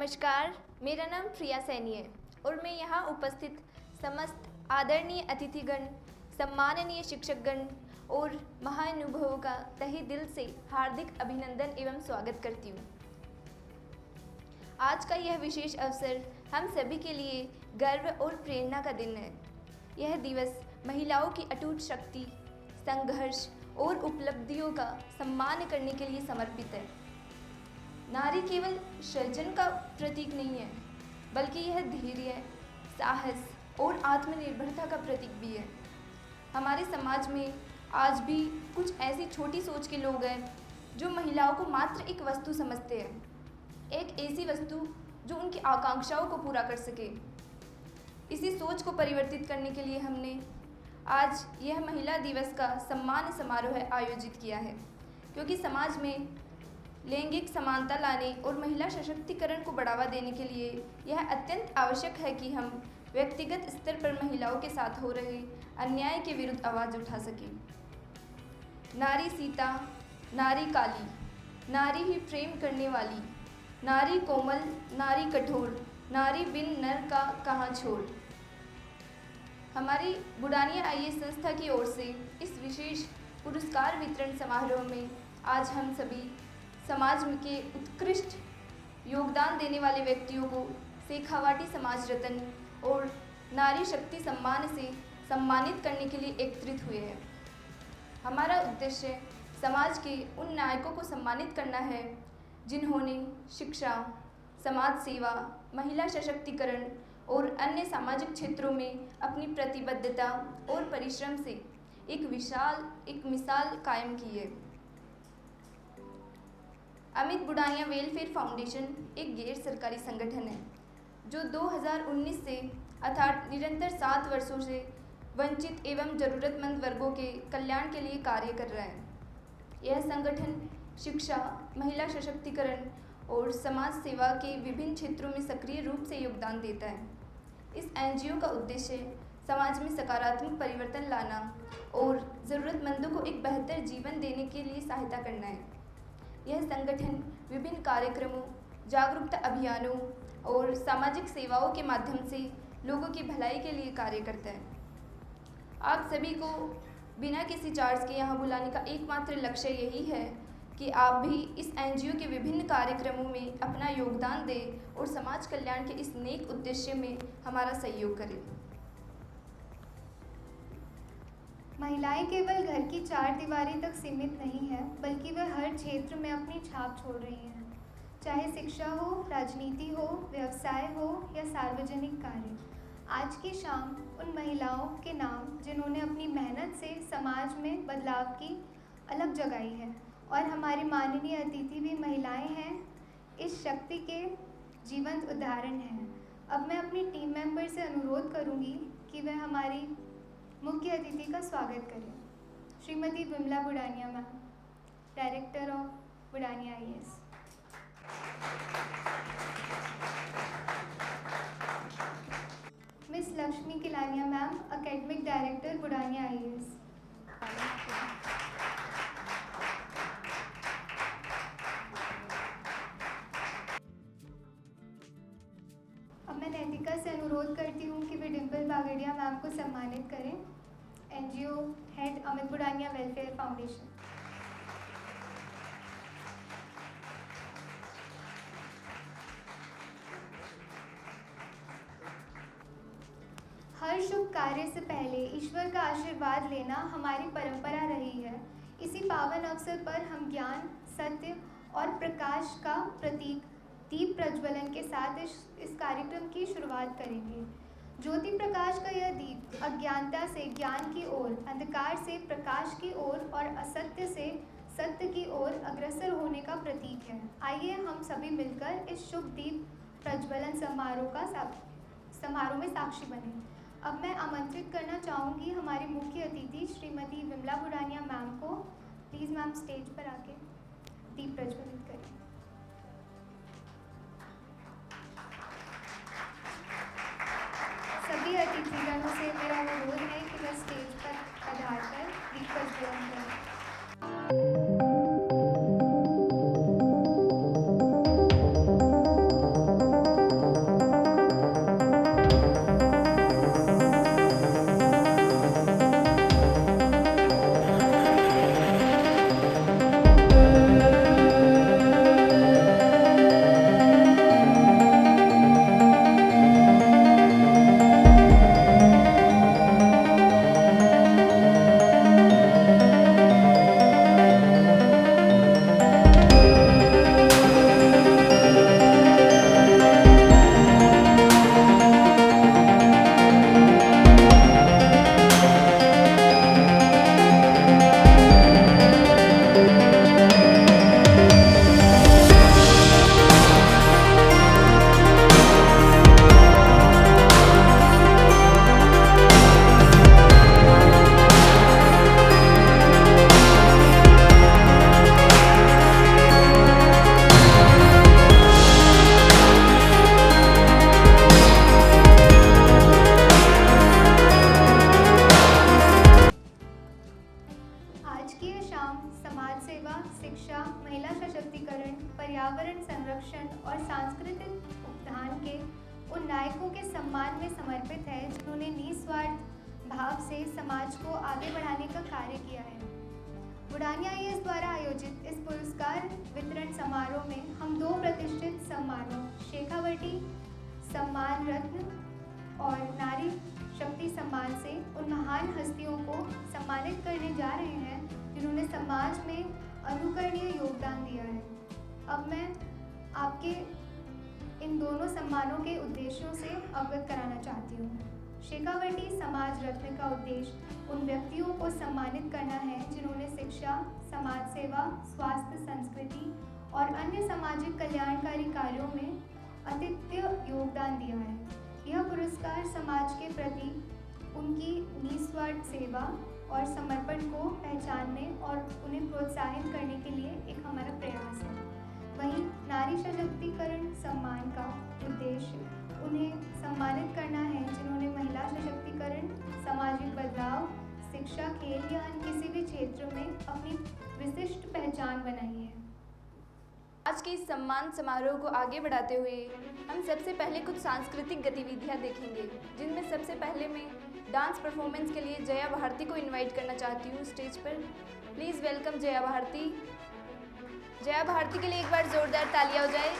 नमस्कार, मेरा नाम प्रिया सैनी है और मैं यहाँ उपस्थित समस्त आदरणीय अतिथिगण, सम्माननीय शिक्षकगण और महानुभवों का तहे दिल से हार्दिक अभिनंदन एवं स्वागत करती हूँ। आज का यह विशेष अवसर हम सभी के लिए गर्व और प्रेरणा का दिन है। यह दिवस महिलाओं की अटूट शक्ति, संघर्ष और उपलब्धियों का सम्मान करने के लिए समर्पित है। नारी केवल सृजन का प्रतीक नहीं है, बल्कि यह धैर्य, साहस और आत्मनिर्भरता का प्रतीक भी है। हमारे समाज में आज भी कुछ ऐसी छोटी सोच के लोग हैं जो महिलाओं को मात्र एक वस्तु समझते हैं, एक ऐसी वस्तु जो उनकी आकांक्षाओं को पूरा कर सके। इसी सोच को परिवर्तित करने के लिए हमने आज यह महिला दिवस का सम्मान समारोह आयोजित किया है, क्योंकि समाज में लैंगिक समानता लाने और महिला सशक्तिकरण को बढ़ावा देने के लिए यह अत्यंत आवश्यक है कि हम व्यक्तिगत स्तर पर महिलाओं के साथ हो रहे अन्याय के विरुद्ध आवाज़ उठा सकें। नारी सीता, नारी काली, नारी ही प्रेम करने वाली, नारी कोमल, नारी कठोर, नारी बिन नर का कहाँ छोड़। हमारी बुढ़ानिया आईएएस संस्था की ओर से इस विशेष पुरस्कार वितरण समारोह में आज हम सभी समाज के उत्कृष्ट योगदान देने वाले व्यक्तियों को शेखावाटी समाज रत्न और नारी शक्ति सम्मान से सम्मानित करने के लिए एकत्रित हुए हैं। हमारा उद्देश्य समाज के उन नायकों को सम्मानित करना है जिन्होंने शिक्षा, समाज सेवा, महिला सशक्तिकरण और अन्य सामाजिक क्षेत्रों में अपनी प्रतिबद्धता और परिश्रम से एक मिसाल कायम की है। अमित बुढ़ानिया वेलफेयर फाउंडेशन एक गैर सरकारी संगठन है जो 2019 से अर्थात निरंतर 7 वर्षों से वंचित एवं ज़रूरतमंद वर्गों के कल्याण के लिए कार्य कर रहा है। यह संगठन शिक्षा, महिला सशक्तिकरण और समाज सेवा के विभिन्न क्षेत्रों में सक्रिय रूप से योगदान देता है। इस एनजीओ का उद्देश्य समाज में सकारात्मक परिवर्तन लाना और ज़रूरतमंदों को एक बेहतर जीवन देने के लिए सहायता करना है। यह संगठन विभिन्न कार्यक्रमों, जागरूकता अभियानों और सामाजिक सेवाओं के माध्यम से लोगों की भलाई के लिए कार्य करता है। आप सभी को बिना किसी चार्ज के यहाँ बुलाने का एकमात्र लक्ष्य यही है कि आप भी इस एनजीओ के विभिन्न कार्यक्रमों में अपना योगदान दें और समाज कल्याण के इस नेक उद्देश्य में हमारा सहयोग करें। महिलाएं केवल घर की 4 दीवारी तक सीमित नहीं है, बल्कि वह हर क्षेत्र में अपनी छाप छोड़ रही हैं। चाहे शिक्षा हो, राजनीति हो, व्यवसाय हो या सार्वजनिक कार्य। आज की शाम उन महिलाओं के नाम जिन्होंने अपनी मेहनत से समाज में बदलाव की अलग जगाई है, और हमारी माननीय अतिथि भी महिलाएं हैं, इस शक्ति के जीवंत उदाहरण हैं। अब मैं अपनी टीम मेंबर से अनुरोध करूंगी कि वह हमारी मुख्य अतिथि का स्वागत करें। Shrimati Vimla Budhania ma'am, director of Budhania IAS. Miss Lakshmi Kilania ma'am, academic director Budhania IAS. अब मैं नैतिका से अनुरोध करती हूँ कि वे डिम्पल बागड़िया मैम को सम्मानित करें, NGO head Amit Budhania welfare foundation. हर शुभ कार्य से पहले ईश्वर का आशीर्वाद लेना हमारी परंपरा रही है। इसी पावन अवसर पर हम ज्ञान, सत्य और प्रकाश का प्रतीक दीप प्रज्वलन के साथ इस कार्यक्रम की शुरुआत करेंगे। ज्योति प्रकाश का यह दीप अज्ञानता से ज्ञान की ओर, अंधकार से प्रकाश की ओर और असत्य से सत्य की ओर अग्रसर होने का प्रतीक है। आइए हम सभी मिलकर इस शुभ दीप प्रज्वलन समारोह में साक्षी बने। अब मैं आमंत्रित करना चाहूँगी हमारी मुख्य अतिथि श्रीमती विमला बुढ़ानिया मैम को। प्लीज़ मैम स्टेज पर आके दीप प्रज्वलित करें। सभी अतिथिगणों से मेरा अनुरोध है कि वह स्टेज पर पधार कर दीप प्रज्वलन करें। उन नायकों के सम्मान में समर्पित है जिन्होंने निस्वार्थ भाव से समाज को आगे बढ़ाने का कार्य किया है। बुढ़ानी IAS द्वारा आयोजित इस पुरस्कार वितरण समारोह में हम 2 प्रतिष्ठित सम्मानों शेखावटी सम्मान रत्न और नारी शक्ति सम्मान से उन महान हस्तियों को सम्मानित करने जा रहे हैं जिन्होंने समाज में अनुकरणीय योगदान दिया है। अब मैं आपके इन दोनों सम्मानों के उद्देश्यों से अवगत कराना चाहती हूँ। शेखावटी समाज रत्न का उद्देश्य उन व्यक्तियों को सम्मानित करना है जिन्होंने शिक्षा, समाज सेवा, स्वास्थ्य, संस्कृति और अन्य सामाजिक कल्याणकारी कार्यों में अद्वितीय योगदान दिया है। यह पुरस्कार समाज के प्रति उनकी निस्वार्थ सेवा और समर्पण को पहचानने और उन्हें प्रोत्साहित करने के लिए एक हमारा प्रयास है। वहीं नारी सशक्तिकरण सम्मान का उद्देश्य उन्हें सम्मानित करना है जिन्होंने महिला सशक्तिकरण, सामाजिक बदलाव, शिक्षा, खेल या अन्य किसी भी क्षेत्र में अपनी विशिष्ट पहचान बनाई है। आज के इस सम्मान समारोह को आगे बढ़ाते हुए हम सबसे पहले कुछ सांस्कृतिक गतिविधियां देखेंगे, जिनमें सबसे पहले मैं डांस परफॉर्मेंस के लिए जया भारती को इनवाइट करना चाहती हूँ स्टेज पर। Please welcome Jaya Bharti. जया भारती के लिए एक बार जोरदार तालियां हो जाए।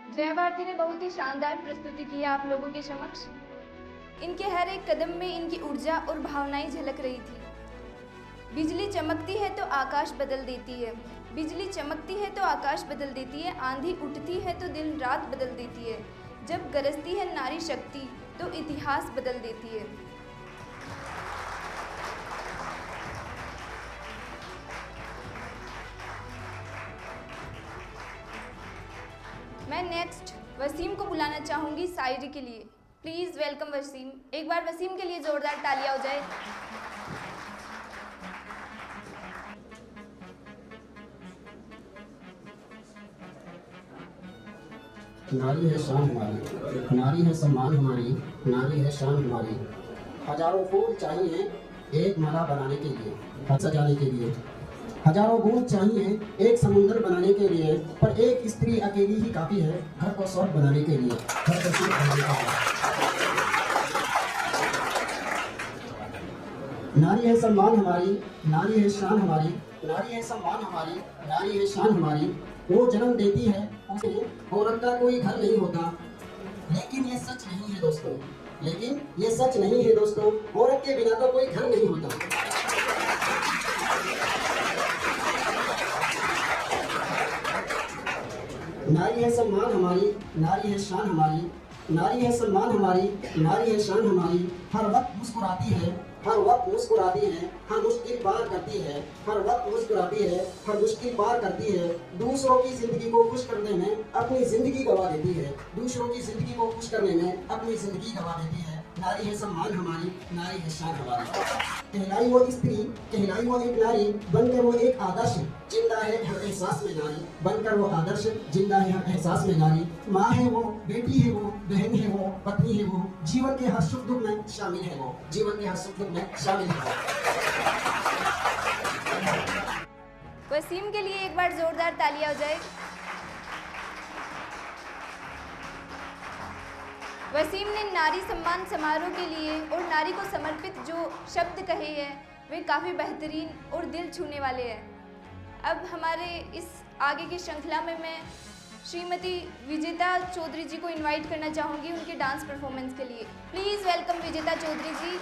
जया भारती ने बहुत ही शानदार प्रस्तुति की आप लोगों के समक्ष। इनके हर एक कदम में इनकी ऊर्जा और भावनाएं झलक रही थी। बिजली चमकती है तो आकाश बदल देती है, बिजली चमकती है तो आकाश बदल देती है, आंधी उठती है तो दिन रात बदल देती है, जब गरजती है नारी शक्ति तो इतिहास बदल देती है। मैं नेक्स्ट वसीम को बुलाना चाहूँगी शायरी के लिए। Please welcome Wasim. एक बार वसीम के लिए ज़ोरदार तालियां हो जाए। नारी है शान हमारी, नारी है सम्मान हमारी, नारी है शान हमारी। हजारों फूल चाहिए एक माला बनाने के लिए, घर सजाने के लिए। हजारों बूंद चाहिए एक समुंदर बनाने के लिए, पर एक स्त्री अकेली ही काफी है घर को स्वर्ग बनाने के लिए, घर को स्वर्ग बनाने के लिए। नारी है सम्मान हमारी, नारी है शान हमारी, नारी है सम्मान हमारी, नारी है शान हमारी। वो जन्म देती है उसे औरत का कोई घर नहीं होता, लेकिन ये सच नहीं है दोस्तों, लेकिन ये सच नहीं है दोस्तों, औरत के बिना तो कोई घर नहीं होता। नारी है सम्मान हमारी, नारी है शान हमारी, नारी है सम्मान हमारी, नारी है शान हमारी। हर वक्त मुस्कुराती है, हर वक्त मुस्कुराती है, हर मुश्किल पार करती है, हर वक्त मुस्कुराती है, हर मुश्किल पार करती है। दूसरों की जिंदगी को खुश करने में अपनी जिंदगी गवा देती है, दूसरों की जिंदगी को खुश करने में अपनी जिंदगी गवा देती है। नारी है सम्मान हमारी, नारी है शान हमारी। कहलाई वो स्त्री, कहलाई वो एक नारी, बनकर वो एक आदर्श जिंदा है हर एहसास में नारी, बनकर वो आदर्श जिंदा है हर एहसास में नारी। माँ है वो, बेटी है वो, बहन है वो, पत्नी है वो, जीवन के हर सुख दुख में शामिल है वो, जीवन के हर सुख दुख में शामिल है वो। वसीम के लिए एक बार जोरदार तालियां हो जाए। वसीम ने नारी सम्मान समारोह के लिए और नारी को समर्पित जो शब्द कहे हैं वे काफ़ी बेहतरीन और दिल छूने वाले हैं। अब हमारे इस आगे की श्रृंखला में मैं श्रीमती विजेता चौधरी जी को इनवाइट करना चाहूँगी उनके डांस परफॉर्मेंस के लिए। प्लीज़ वेलकम विजेता चौधरी जी।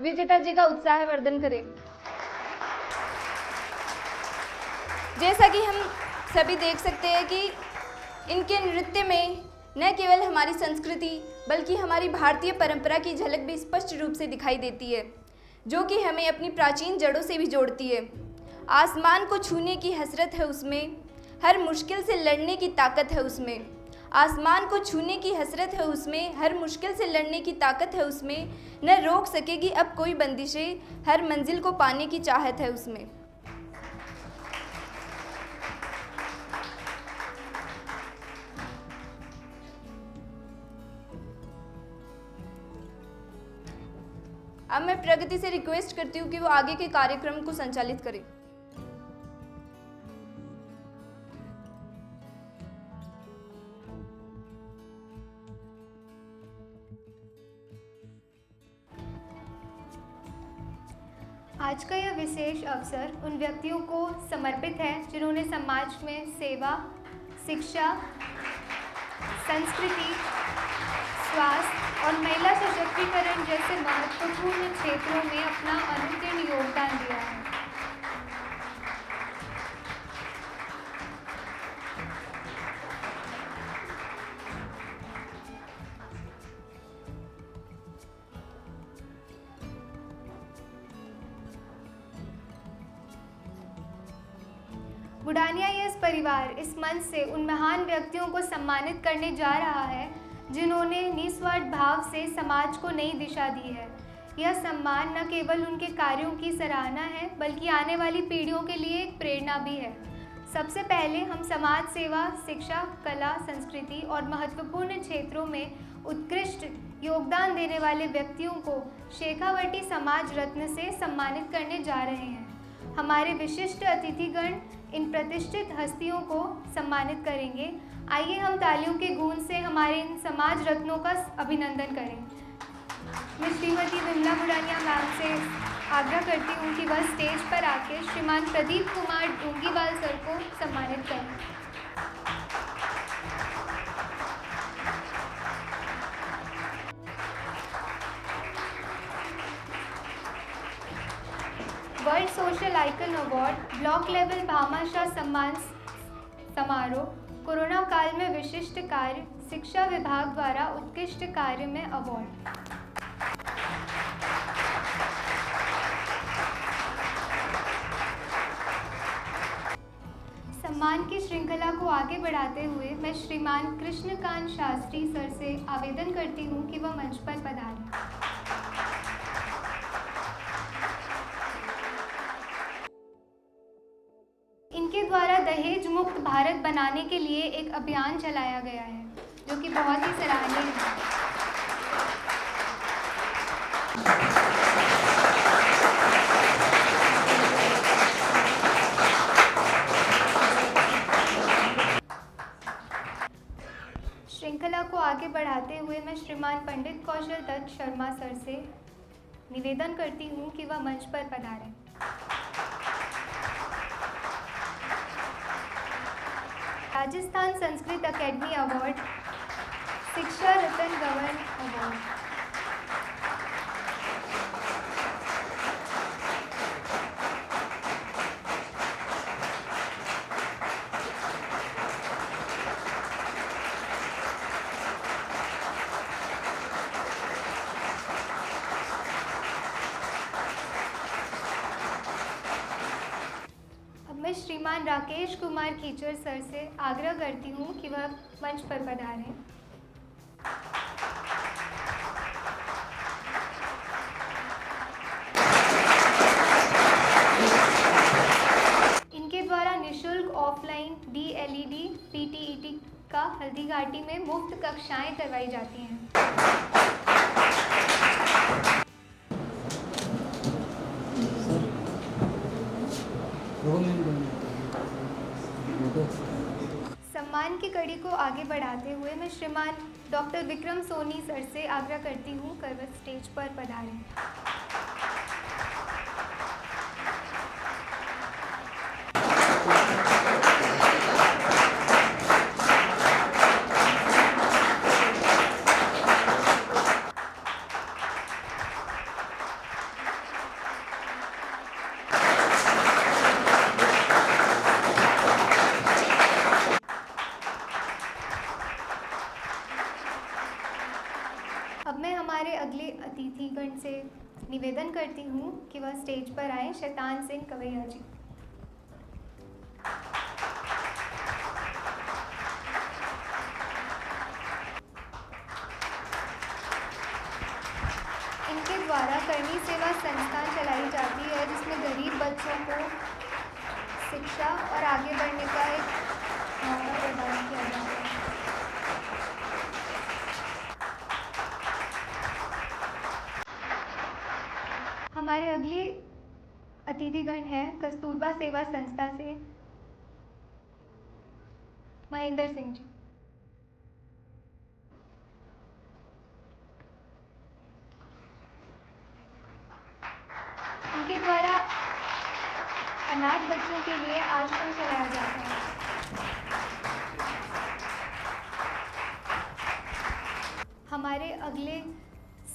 विजेता जी का उत्साह वर्धन करें। जैसा कि हम सभी देख सकते हैं कि इनके नृत्य में न केवल हमारी संस्कृति बल्कि हमारी भारतीय परंपरा की झलक भी स्पष्ट रूप से दिखाई देती है, जो कि हमें अपनी प्राचीन जड़ों से भी जोड़ती है। आसमान को छूने की हसरत है उसमें, हर मुश्किल से लड़ने की ताकत है उसमें। आसमान को छूने की हसरत है उसमें, हर मुश्किल से लड़ने की ताकत है उसमें। न रोक सकेगी अब कोई बंदिशें, हर मंजिल को पाने की चाहत है उसमें। अब मैं प्रगति से रिक्वेस्ट करती हूँ कि वो आगे के कार्यक्रम को संचालित करें। आज का यह विशेष अवसर उन व्यक्तियों को समर्पित है जिन्होंने समाज में सेवा, शिक्षा, संस्कृति, स्वास्थ्य और महिला सशक्तिकरण जैसे महत्वपूर्ण क्षेत्रों में अपना अनुत्तीर्ण योगदान दिया है। बुढ़ानिया यस परिवार इस मंच से उन महान व्यक्तियों को सम्मानित करने जा रहा है जिन्होंने निस्वार्थ भाव से समाज को नई दिशा दी है। यह सम्मान न केवल उनके कार्यों की सराहना है बल्कि आने वाली पीढ़ियों के लिए एक प्रेरणा भी है। सबसे पहले हम समाज सेवा, शिक्षा, कला, संस्कृति और महत्वपूर्ण क्षेत्रों में उत्कृष्ट योगदान देने वाले व्यक्तियों को शेखावटी समाज रत्न से सम्मानित करने जा रहे हैं। हमारे विशिष्ट अतिथिगण इन प्रतिष्ठित हस्तियों को सम्मानित करेंगे। आइए हम तालियों के गूंज से हमारे इन समाज रत्नों का अभिनंदन करें। मैं श्रीमती विमला बुढ़ानिया मैम से आग्रह करती हूँ कि वह स्टेज पर आके श्रीमान प्रदीप कुमार डोंगीवाल सर को सम्मानित करें। World social icon award, block level Bhamashah सम्मान समारोह, कोरोना काल में विशिष्ट कार्य, शिक्षा विभाग द्वारा उत्कृष्ट कार्य में अवार्ड। सम्मान की श्रृंखला को आगे बढ़ाते हुए मैं श्रीमान कृष्णकांत शास्त्री सर से आवेदन करती हूँ कि वह मंच पर पधारें। इनके द्वारा दहेज मुक्त भारत बनाने के लिए एक अभियान चलाया गया है जो कि बहुत ही सराहनीय है। श्रृंखला को आगे बढ़ाते हुए मैं श्रीमान पंडित कौशल दत्त शर्मा सर से निवेदन करती हूँ कि वह मंच पर पधारें। राजस्थान संस्कृत अकेडमी अवार्ड, शिक्षा रतन गवर्न अवार्ड। मैं श्रीमान राकेश कुमार खीचर सर से आग्रह करती हूँ कि वह मंच पर पधारें। इनके द्वारा निःशुल्क ऑफलाइन DLED PTET का हल्दीघाटी में मुफ्त कक्षाएं करवाई जाती हैं। सम्मान की कड़ी को आगे बढ़ाते हुए मैं श्रीमान डॉक्टर विक्रम सोनी सर से आग्रह करती हूँ कि वह स्टेज पर पधारें। मैं हमारे अगले अतिथिगण से निवेदन करती हूँ कि वह स्टेज पर आए। शैतान सिंह कवैया जी। इनके द्वारा करनी सेवा संस्था चलाई जाती है, जिसमें गरीब बच्चों को शिक्षा और आगे बढ़ने का एक मौका प्रदान किया जाता है। हमारे अगले अतिथिगण हैं कस्तूरबा सेवा संस्था से महेंद्र सिंह जी। उनके द्वारा अनाथ बच्चों के लिए आश्रम चलाया जाता है। हमारे अगले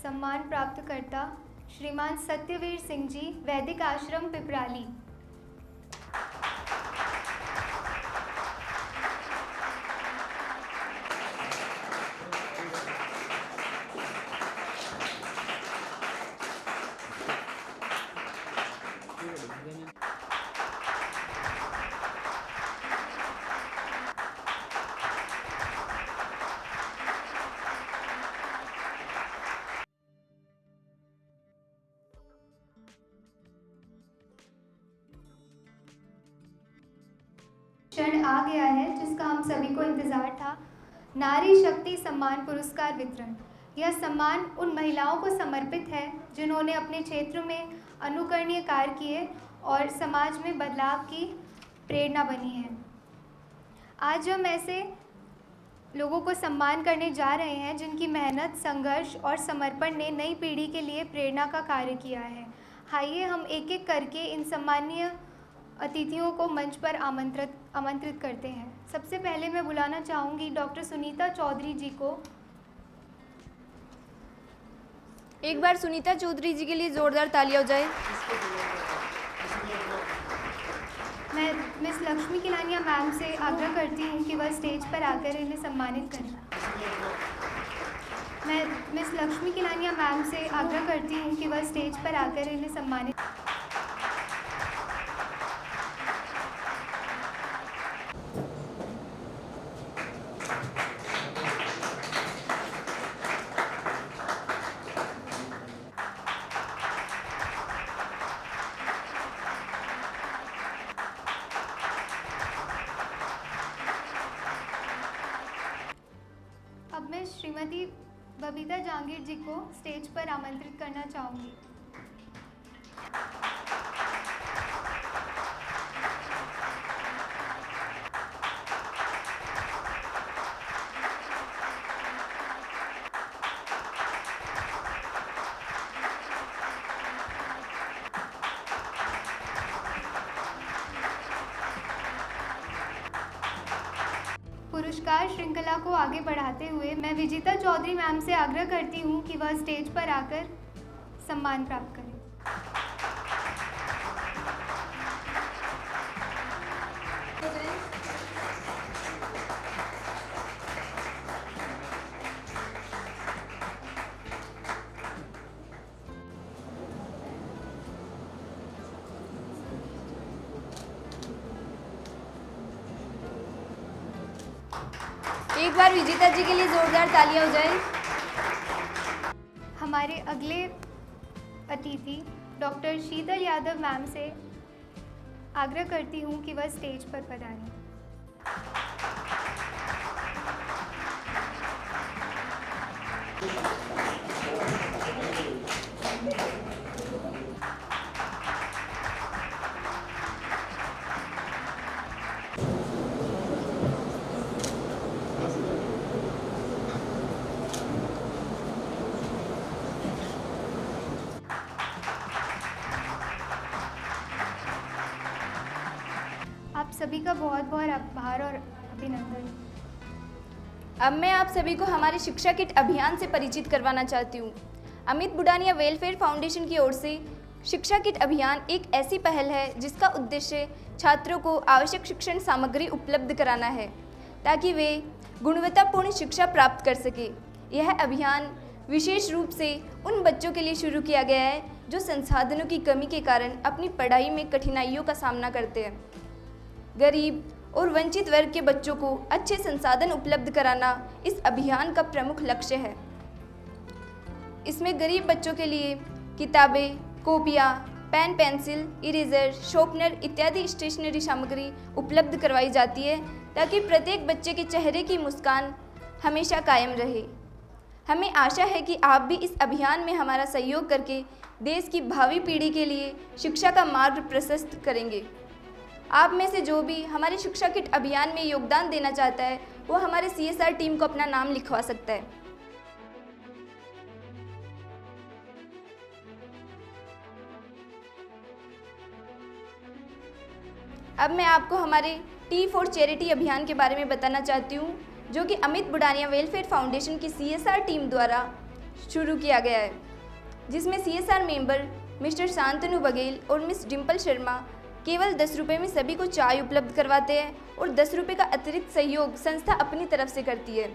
सम्मान प्राप्तकर्ता श्रीमान सत्यवीर सिंह जी, वैदिक आश्रम पिपराली। क्षण आ गया है जिसका हम सभी को इंतजार था। नारी शक्ति सम्मान पुरस्कार वितरण। यह सम्मान उन महिलाओं को समर्पित है जिन्होंने अपने क्षेत्र में अनुकरणीय कार्य किए और समाज में बदलाव की प्रेरणा बनी है। आज हम ऐसे लोगों को सम्मान करने जा रहे हैं जिनकी मेहनत, संघर्ष और समर्पण ने नई पीढ़ी के लिए प्रेरणा का कार्य किया है। आइए हम एक एक करके इन सम्मानीय अतिथियों को मंच पर आमंत्रित करते हैं। सबसे पहले मैं बुलाना चाहूँगी डॉक्टर सुनीता चौधरी जी को। एक बार सुनीता चौधरी जी के लिए जोरदार तालियां हो जाए। मैं मिस लक्ष्मी किलानिया मैम से आग्रह करती हूँ कि वह स्टेज पर आकर इन्हें सम्मानित करें। मैं मिस लक्ष्मी किलानिया मैम से आग्रह करती हूँ कि वह स्टेज पर आकर इन्हें सम्मानित। अब मैं श्रीमती बबीता जहांगीर जी को स्टेज पर आमंत्रित करना चाहूँगी। पुरस्कार श्रृंखला को आगे बढ़ाते हुए मैं विजिता चौधरी मैम से आग्रह करती हूँ कि वह स्टेज पर आकर सम्मान प्राप्त करें। एक बार विजेता जी के लिए जोरदार तालियां हो जाए। हमारे अगले अतिथि डॉक्टर शीतल यादव मैम से आग्रह करती हूँ कि वह स्टेज पर पधारें। आप सभी का बहुत बहुत आभार और अभिनंदन। अब मैं आप सभी को हमारे शिक्षा किट अभियान से परिचित करवाना चाहती हूँ। अमित बुडानिया वेलफेयर फाउंडेशन की ओर से शिक्षा किट अभियान एक ऐसी पहल है जिसका उद्देश्य छात्रों को आवश्यक शिक्षण सामग्री उपलब्ध कराना है ताकि वे गुणवत्तापूर्ण शिक्षा प्राप्त कर सके। यह अभियान विशेष रूप से उन बच्चों के लिए शुरू किया गया है जो संसाधनों की कमी के कारण अपनी पढ़ाई में कठिनाइयों का सामना करते हैं। गरीब और वंचित वर्ग के बच्चों को अच्छे संसाधन उपलब्ध कराना इस अभियान का प्रमुख लक्ष्य है। इसमें गरीब बच्चों के लिए किताबें, कॉपियाँ, पेन, पेंसिल, इरेजर, शॉर्पनर इत्यादि स्टेशनरी सामग्री उपलब्ध करवाई जाती है ताकि प्रत्येक बच्चे के चेहरे की मुस्कान हमेशा कायम रहे। हमें आशा है कि आप भी इस अभियान में हमारा सहयोग करके देश की भावी पीढ़ी के लिए शिक्षा का मार्ग प्रशस्त करेंगे। आप में से जो भी हमारे शिक्षा किट अभियान में योगदान देना चाहता है वो हमारे CSR टीम को अपना नाम लिखवा सकता है। अब मैं आपको हमारे टी फॉर चैरिटी अभियान के बारे में बताना चाहती हूँ, जो कि अमित बुडानिया वेलफेयर फाउंडेशन की CSR टीम द्वारा शुरू किया गया है, जिसमें CSR member mister Shantanu Baghel और मिस डिम्पल शर्मा केवल 10 रुपये में सभी को चाय उपलब्ध करवाते हैं और 10 रुपये का अतिरिक्त सहयोग संस्था अपनी तरफ से करती है।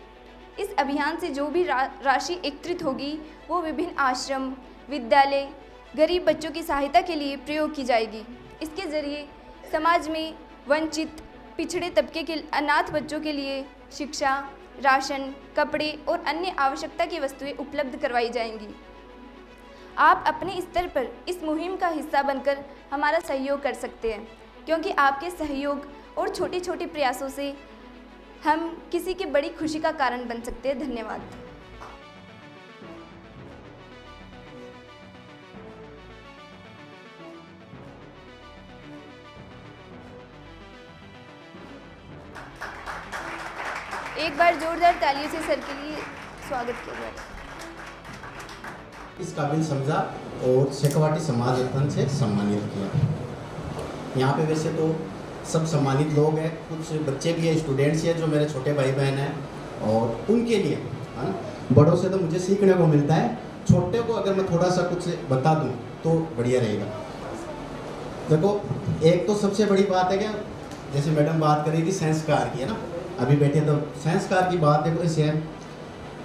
इस अभियान से जो भी राशि एकत्रित होगी वो विभिन्न आश्रम, विद्यालय, गरीब बच्चों की सहायता के लिए प्रयोग की जाएगी। इसके ज़रिए समाज में वंचित, पिछड़े तबके के अनाथ बच्चों के लिए शिक्षा, राशन, कपड़े और अन्य आवश्यकता की वस्तुएं उपलब्ध करवाई जाएंगी। आप अपने स्तर पर इस मुहिम का हिस्सा बनकर हमारा सहयोग कर सकते हैं, क्योंकि आपके सहयोग और छोटे छोटे प्रयासों से हम किसी की बड़ी खुशी का कारण बन सकते हैं। धन्यवाद। एक बार जोरदार तालियों से सर के लिए स्वागत किया जाए। इस काबिल समझा और शेखावाटी समाज रत्न से सम्मानित किया। यहाँ पे वैसे तो सब सम्मानित लोग हैं, कुछ बच्चे भी हैं, स्टूडेंट्स हैं जो मेरे छोटे भाई बहन हैं, और उनके लिए है ना, बड़ों से तो मुझे सीखने को मिलता है, छोटे को अगर मैं थोड़ा सा कुछ बता दूँ तो बढ़िया रहेगा। देखो, एक तो सबसे बड़ी बात है क्या, जैसे मैडम बात करी थी संस्कार की, है ना, अभी बैठे तो संस्कार की बात देखो ऐसे है।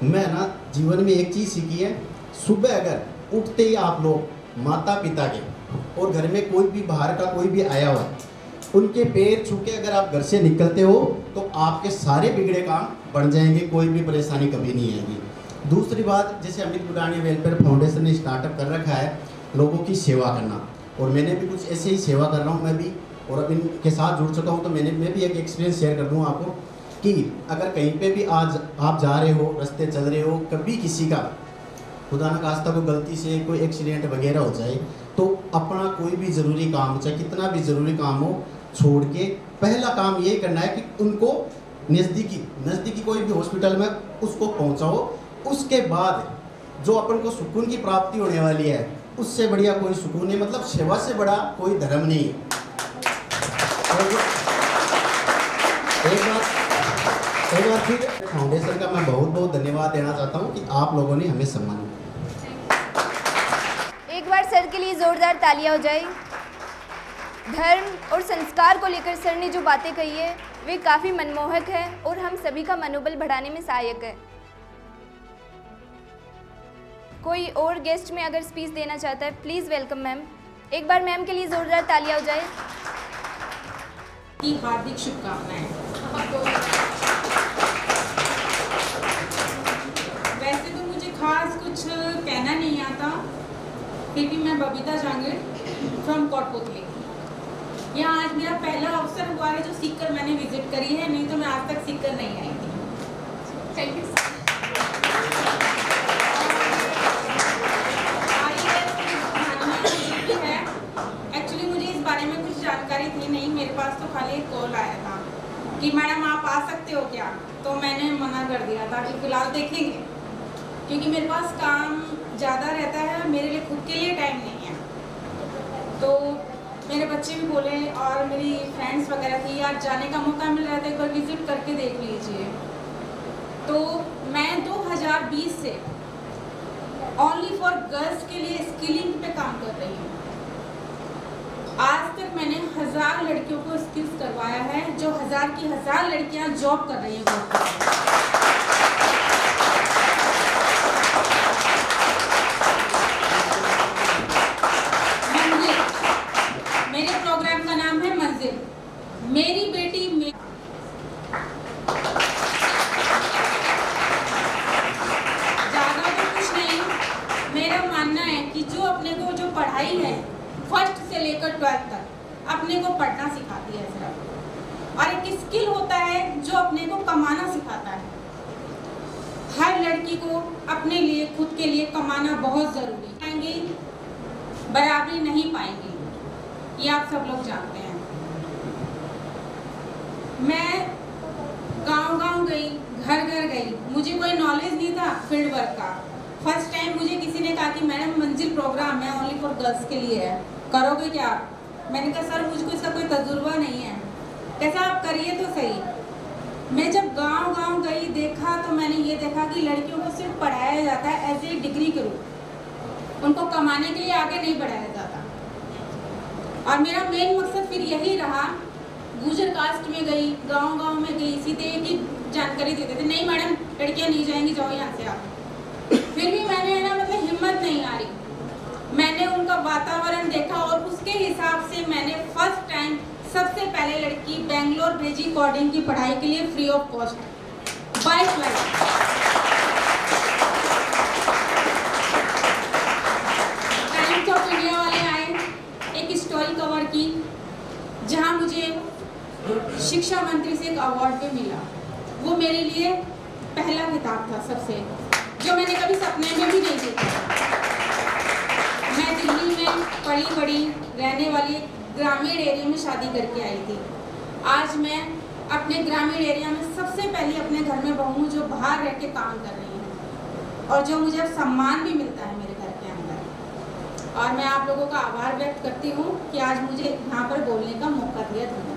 मैं ना जीवन में एक चीज़ सीखी है, सुबह अगर उठते ही आप लोग माता पिता के और घर में कोई भी बाहर का कोई भी आया हो, उनके पैर छू के अगर आप घर से निकलते हो तो आपके सारे बिगड़े काम बन जाएंगे, कोई भी परेशानी कभी नहीं आएगी। दूसरी बात, जैसे अमित बुडानिया वेलफेयर फाउंडेशन ने स्टार्टअप कर रखा है लोगों की सेवा करना, और मैंने भी कुछ ऐसे ही सेवा कर रहा हूँ मैं भी, और अब इनके साथ जुड़ चुका हूँ, तो मैं भी एक एक्सपीरियंस शेयर कर दूँ आपको कि अगर कहीं पे भी आज आप जा रहे हो, रास्ते चल रहे हो, कभी किसी का खुदा न खास्ता को गलती से कोई एक्सीडेंट वगैरह हो जाए, तो अपना कोई भी ज़रूरी काम हो, चाहे कितना भी ज़रूरी काम हो, छोड़ के पहला काम ये करना है कि उनको नज़दीकी कोई भी हॉस्पिटल में उसको पहुंचाओ। उसके बाद जो अपन को सुकून की प्राप्ति होने वाली है, उससे बढ़िया कोई सुकून नहीं, मतलब सेवा से बड़ा कोई धर्म नहीं है। एक बार फिर फाउंडेशन का मैं बहुत बहुत धन्यवाद देना चाहता हूँ कि आप लोगों ने हमें सम्मानित। एक बार सर के लिए जोरदार तालियां हो जाए। धर्म और संस्कार को लेकर सर ने जो बातें कही है वे काफ़ी मनमोहक है और हम सभी का मनोबल बढ़ाने में सहायक है। कोई और गेस्ट में अगर स्पीच देना चाहता है, प्लीज़ वेलकम मैम। एक बार मैम के लिए जोरदार तालियां हो जाए। की हार्दिक शुभकामनाएं। वैसे तो मुझे खास कुछ कहना नहीं आता, फिर भी मैं बबीता जांगिड़ फ्रॉम कोटपुतली। यहाँ आज मेरा पहला अवसर हुआ है जो सीकर मैंने विजिट करी है, नहीं तो मैं आज तक सीकर नहीं आई थी। Thank you. एक्चुअली मुझे इस बारे में कुछ जानकारी थी नहीं, मेरे पास तो खाली एक कॉल आया था कि मैडम आप आ सकते हो क्या, तो मैंने मना कर दिया था कि फिलहाल देखेंगे, क्योंकि मेरे पास काम ज़्यादा रहता है, मेरे लिए खुद के लिए टाइम नहीं है। तो मेरे बच्चे भी बोले और मेरी फ्रेंड्स वगैरह थी, यार जाने का मौका मिल रहा था, एक बार विजिट करके देख लीजिए। तो मैं 2020 से ओनली फॉर गर्ल्स के लिए स्किलिंग पे काम कर रही हूँ। आज तक मैंने 1000 लड़कियों को स्किल्स करवाया है, जो 1000 की 1000 लड़कियां जॉब कर रही हैं। लेकर 12th तक अपने को पढ़ना सिखाती है सिर्फ, और एक स्किल होता है जो अपने को कमाना सिखाता है। हर लड़की को अपने लिए, खुद के लिए कमाना बहुत ज़रूरी है। पाएंगी, बराबरी नहीं पाएंगी, ये आप सब लोग जानते हैं। मैं गांव-गांव गई, घर-घर गई, मुझे कोई नॉलेज नहीं था फील्ड वर्क का। फर्स्ट टाइम मुझे किसी ने कहा कि मैडम मंजिल प्रोग्राम है, ओनली फॉर गर्ल्स के लिए है, करोगे क्या? मैंने कहा सर मुझको इसका कोई तजुर्बा नहीं है। कैसा आप करिए तो सही। मैं जब गांव-गांव गई, देखा तो मैंने ये देखा कि लड़कियों को सिर्फ पढ़ाया जाता है एज ए डिग्री के रूप, उनको कमाने के लिए आगे नहीं बढ़ाया जाता। और मेरा मेन मकसद फिर यही रहा। गुजर कास्ट में गई, गांव-गांव में गई, सीधे एक ही जानकारी देते थे, नहीं मैडम लड़कियां नहीं जाएंगी, जाओ यहाँ से आप। फिर भी मैंने मतलब हिम्मत नहीं हारी, मैंने उनका वातावरण देखा और उसके हिसाब से मैंने फर्स्ट टाइम सबसे पहले लड़की बेंगलोर भेजी कोडिंग की पढ़ाई के लिए free of cost by flight. Times of India वाले आए, एक स्टोरी कवर की जहां मुझे शिक्षा मंत्री से एक अवार्ड भी मिला। वो मेरे लिए पहला किताब था सबसे, जो मैंने कभी सपने में भी नहीं देखा। मैं दिल्ली में पली बड़ी रहने वाली ग्रामीण एरिया में शादी करके आई थी। आज मैं अपने ग्रामीण एरिया में सबसे पहले अपने घर में बहू हूँ जो बाहर रह के काम कर रही है, और जो मुझे सम्मान भी मिलता है मेरे घर के अंदर। और मैं आप लोगों का आभार व्यक्त करती हूँ कि आज मुझे यहाँ पर बोलने का मौका दिया। धन्यवाद।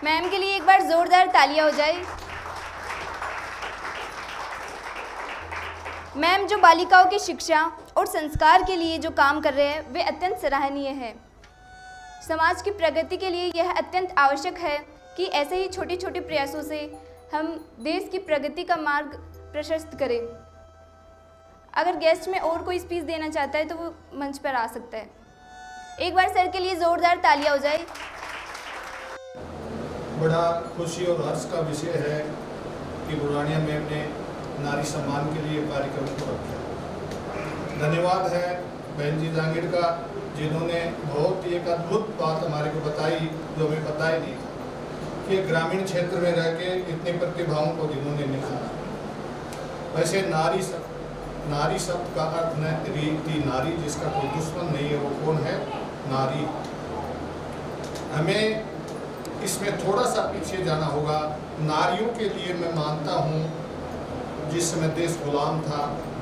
मैम के लिए एक बार जोरदार तालियां हो जाए। मैम जो बालिकाओं की शिक्षा और संस्कार के लिए जो काम कर रहे हैं वे अत्यंत सराहनीय है। समाज की प्रगति के लिए यह अत्यंत आवश्यक है कि ऐसे ही छोटे छोटे प्रयासों से हम देश की प्रगति का मार्ग प्रशस्त करें। अगर गेस्ट में और कोई स्पीच देना चाहता है तो वो मंच पर आ सकता है। एक बार सर के लिए जोरदार तालियां हो जाए। बड़ा खुशी और हर्ष का विषय है कि बुरानिया मैम ने नारी सम्मान के लिए कार्यक्रम को रखा। धन्यवाद है बहन जी जांगीर का, जिन्होंने बहुत ही एक अद्भुत बात हमारे को बताई जो हमें पता ही नहीं था कि ग्रामीण क्षेत्र में रह के इतनी प्रतिभाओं को जिन्होंने निखारा। वैसे नारी शब्द का अर्थ न रीति नारी, जिसका कोई दुश्मन नहीं है, वो कौन है? नारी। हमें इसमें थोड़ा सा पीछे जाना होगा। नारियों के लिए मैं मानता हूँ जिस समय देश गुलाम था,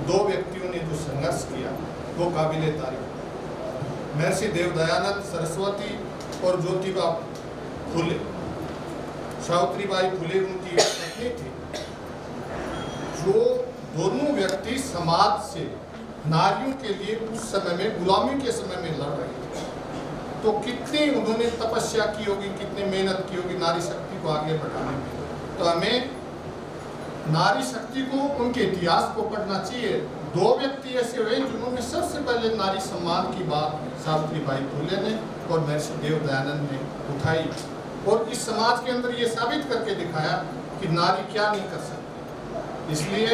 दो व्यक्तियों ने जो संघर्ष किया वो काबिले तारीफ। महर्षि देवदयानंद सरस्वती और ज्योतिबा फुले, सावित्रीबाई फुले उनकी पत्नी थी, जो दोनों व्यक्ति समाज से नारियों के लिए उस समय में गुलामी के समय में लड़ रहे थे। तो कितनी उन्होंने तपस्या की होगी, कितनी मेहनत की होगी नारी शक्ति को आगे बढ़ाने में। तो हमें नारी शक्ति को, उनके इतिहास को पढ़ना चाहिए। दो व्यक्ति ऐसे हुए जिन्होंने सबसे पहले नारी सम्मान की बात सावित्रीबाई फुले ने और महर्षि देवदयानंद ने उठाई, और इस समाज के अंदर ये साबित करके दिखाया कि नारी क्या नहीं कर सकती। इसलिए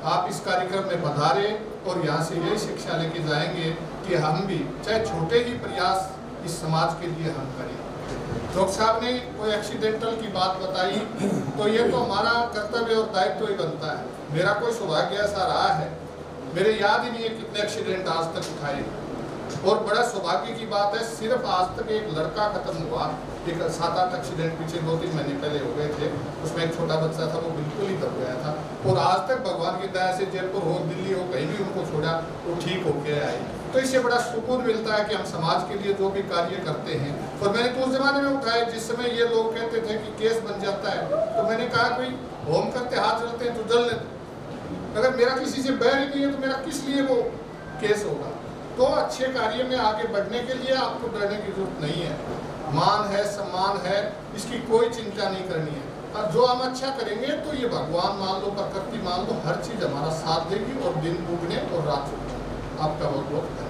आप इस कार्यक्रम में पधारे और यहाँ से यही शिक्षा लेके जाएंगे कि हम भी चाहे छोटे ही प्रयास इस समाज के लिए हम करें। डॉक्टर साहब ने कोई एक्सीडेंटल की बात बताई, तो ये तो हमारा कर्तव्य और दायित्व ही बनता है। मेरा कोई सौभाग्य ऐसा रहा है, मेरे याद ही नहीं है कितने एक्सीडेंट आज तक उठाए, और बड़ा सौभाग्य की बात है सिर्फ आज तक एक लड़का खत्म हुआ। एक 7-8 एक्सीडेंट पीछे 2-3 महीने पहले हो गए थे, उसमें एक छोटा बच्चा था वो बिल्कुल ही दब गया था, और आज तक भगवान की दया से जयपुर हो, दिल्ली हो, कहीं भी उनको छोड़ा वो ठीक होके आए। तो इससे बड़ा सुकून मिलता है कि हम समाज के लिए जो भी कार्य करते हैं। और मैंने तो उस जमाने में उठाए जिस समय ये लोग कहते थे कि केस बन जाता है, तो मैंने कहा भाई होम करते हाथ जलते हैं तो जलने दो, अगर मेरा किसी से बैर ही नहीं है तो मेरा किस लिए वो केस होगा। तो अच्छे कार्य में आगे बढ़ने के लिए आपको डरने की जरूरत नहीं है। मान है, सम्मान है, इसकी कोई चिंता नहीं करनी है। और जो हम अच्छा करेंगे तो ये भगवान मान लो, प्रकृति मान लो, हर चीज हमारा साथ देगी, और दिन उगने और रात उगने। आपका बहुत बहुत धन्यवाद।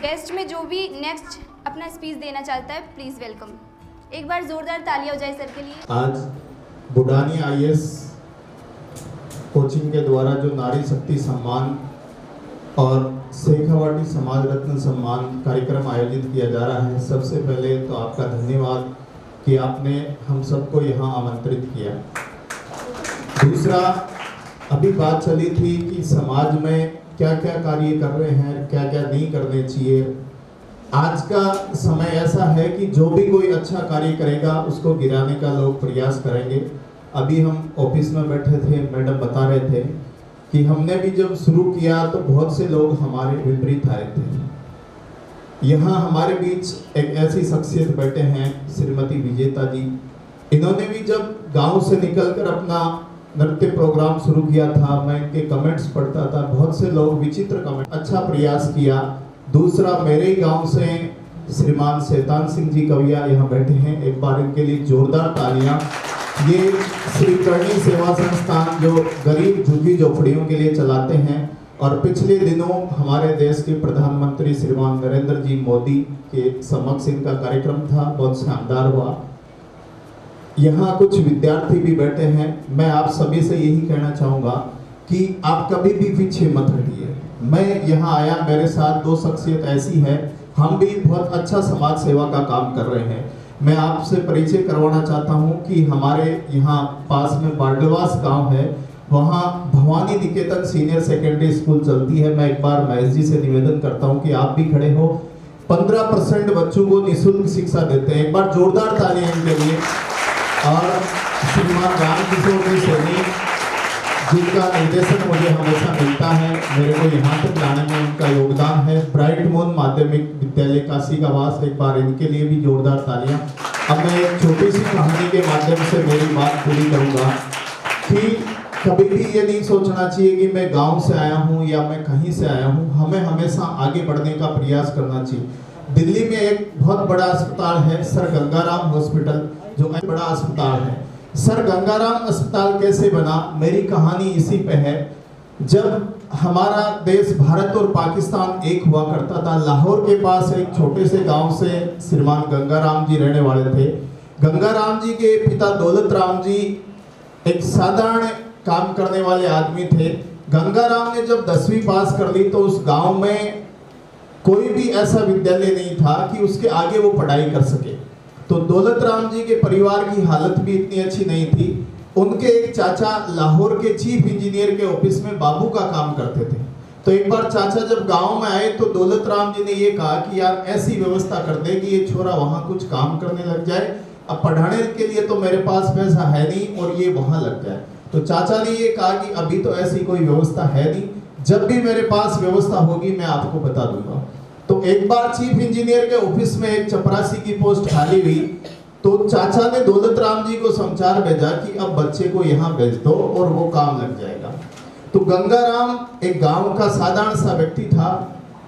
गेस्ट में जो भी नेक्स्ट अपना स्पीच देना चाहता है प्लीज़ वेलकम। एक बार जोरदार तालियां हो जाए सर के लिए। आज बुढ़ानी IAS कोचिंग के द्वारा जो नारी शक्ति सम्मान और शेखावाटी समाज रत्न सम्मान कार्यक्रम आयोजित किया जा रहा है, सबसे पहले तो आपका धन्यवाद कि आपने हम सबको यहाँ आमंत्रित किया। दूसरा, अभी बात चली थी कि समाज में क्या क्या कार्य कर रहे हैं, क्या क्या नहीं करने चाहिए। आज का समय ऐसा है कि जो भी कोई अच्छा कार्य करेगा उसको गिराने का लोग प्रयास करेंगे। अभी हम ऑफिस में बैठे थे, मैडम बता रहे थे कि हमने भी जब शुरू किया तो बहुत से लोग हमारे विपरीत आए थे। यहाँ हमारे बीच एक ऐसी शख्सियत बैठे हैं, श्रीमती विजेता जी। इन्होंने भी जब गांव से निकलकर अपना नृत्य प्रोग्राम शुरू किया था, मैं इनके कमेंट्स पढ़ता था, बहुत से लोग विचित्र कमेंट, अच्छा प्रयास किया। दूसरा, मेरे ही गांव से श्रीमान शैतान सिंह जी कविया यहाँ बैठे हैं, एक बार इनके लिए जोरदार तालियां। ये श्री करणी सेवा संस्थान जो गरीब झुग्गी झोपड़ियों के लिए चलाते हैं, और पिछले दिनों हमारे देश के प्रधानमंत्री श्रीमान नरेंद्र जी मोदी के समक्ष इनका कार्यक्रम था, बहुत शानदार हुआ। यहाँ कुछ विद्यार्थी भी बैठे हैं। मैं आप सभी से यही कहना चाहूँगा कि आप कभी भी पीछे मत हटिए। मैं यहाँ आया, मेरे साथ दो शख्सियत ऐसी है, हम भी बहुत अच्छा समाज सेवा का काम कर रहे हैं। मैं आपसे परिचय करवाना चाहता हूँ कि हमारे यहाँ पास में बार्डवास गांव है, वहाँ भवानी निकेतन सीनियर सेकेंडरी स्कूल चलती है। मैं एक बार महेश जी से निवेदन करता हूँ कि आप भी खड़े हो। 15% बच्चों को निःशुल्क शिक्षा देते हैं, एक बार जोरदार तालियां इनके लिए। और श्रीमान रामकिशोर जी सोनी जिनका निर्देशन मुझे हमेशा मिलता है, मेरे को यहाँ तक लाने में उनका योगदान है। ब्राइट मून माध्यमिक विद्यालय काशी का वास, एक बार इनके लिए भी जोरदार तालियां। अब मैं एक छोटी सी कहानी के माध्यम से मेरी बात पूरी करूँगा कि कभी भी ये नहीं सोचना चाहिए कि मैं गांव से आया हूँ या मैं कहीं से आया हूँ। हमें हमेशा आगे बढ़ने का प्रयास करना चाहिए। दिल्ली में एक बहुत बड़ा अस्पताल है, सर गंगाराम हॉस्पिटल, जो एक बड़ा अस्पताल है। सर गंगाराम अस्पताल कैसे बना, मेरी कहानी इसी पे है। जब हमारा देश भारत और पाकिस्तान एक हुआ करता था, लाहौर के पास एक छोटे से गांव से श्रीमान गंगाराम जी रहने वाले थे। गंगाराम जी के पिता दौलत राम जी एक साधारण काम करने वाले आदमी थे। गंगाराम ने जब 10वीं पास कर ली तो उस गांव में कोई भी ऐसा विद्यालय नहीं था कि उसके आगे वो पढ़ाई कर सके। तो दौलत राम जी के परिवार की हालत भी इतनी अच्छी नहीं थी। उनके एक चाचा लाहौर के चीफ इंजीनियर के ऑफिस में बाबू का काम करते थे। तो एक बार चाचा जब गांव में आए तो दौलत राम जी ने ये कहा कि यार ऐसी व्यवस्था कर दे कि ये छोरा वहाँ कुछ काम करने लग जाए। अब पढ़ाने के लिए तो मेरे पास पैसा है नहीं और ये वहाँ लग जाए। तो चाचा ने ये कहा कि अभी तो ऐसी कोई व्यवस्था है नहीं, जब भी मेरे पास व्यवस्था होगी मैं आपको बता दूंगा। तो एक बार चीफ इंजीनियर के ऑफिस में एक चपरासी की पोस्ट खाली हुई, तो चाचा ने दौलत राम जी को समाचार भेजा कि अब बच्चे को यहाँ भेज दो और वो काम लग जाएगा। तो गंगाराम एक गांव का साधारण सा व्यक्ति था,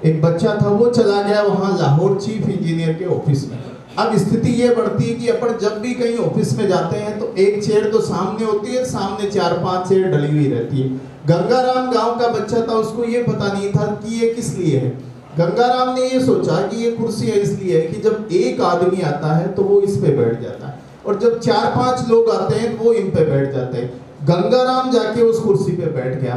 एक बच्चा था, वो चला गया वहाँ लाहौर चीफ इंजीनियर के ऑफिस में। अब स्थिति ये बढ़ती है कि अपन जब भी कहीं ऑफिस में जाते हैं तो एक चेयर तो सामने होती है, सामने 4-5 चेयर डली हुई रहती है। गंगाराम गांव का बच्चा था, उसको ये पता नहीं था कि ये किस लिए है। गंगाराम ने ये सोचा कि ये कुर्सी है इसलिए कि जब एक आदमी आता है तो वो इस पे बैठ जाता है, और जब 4-5 लोग आते हैं तो वो इन पे बैठ जाते हैं। गंगाराम जाके उस कुर्सी पे बैठ गया।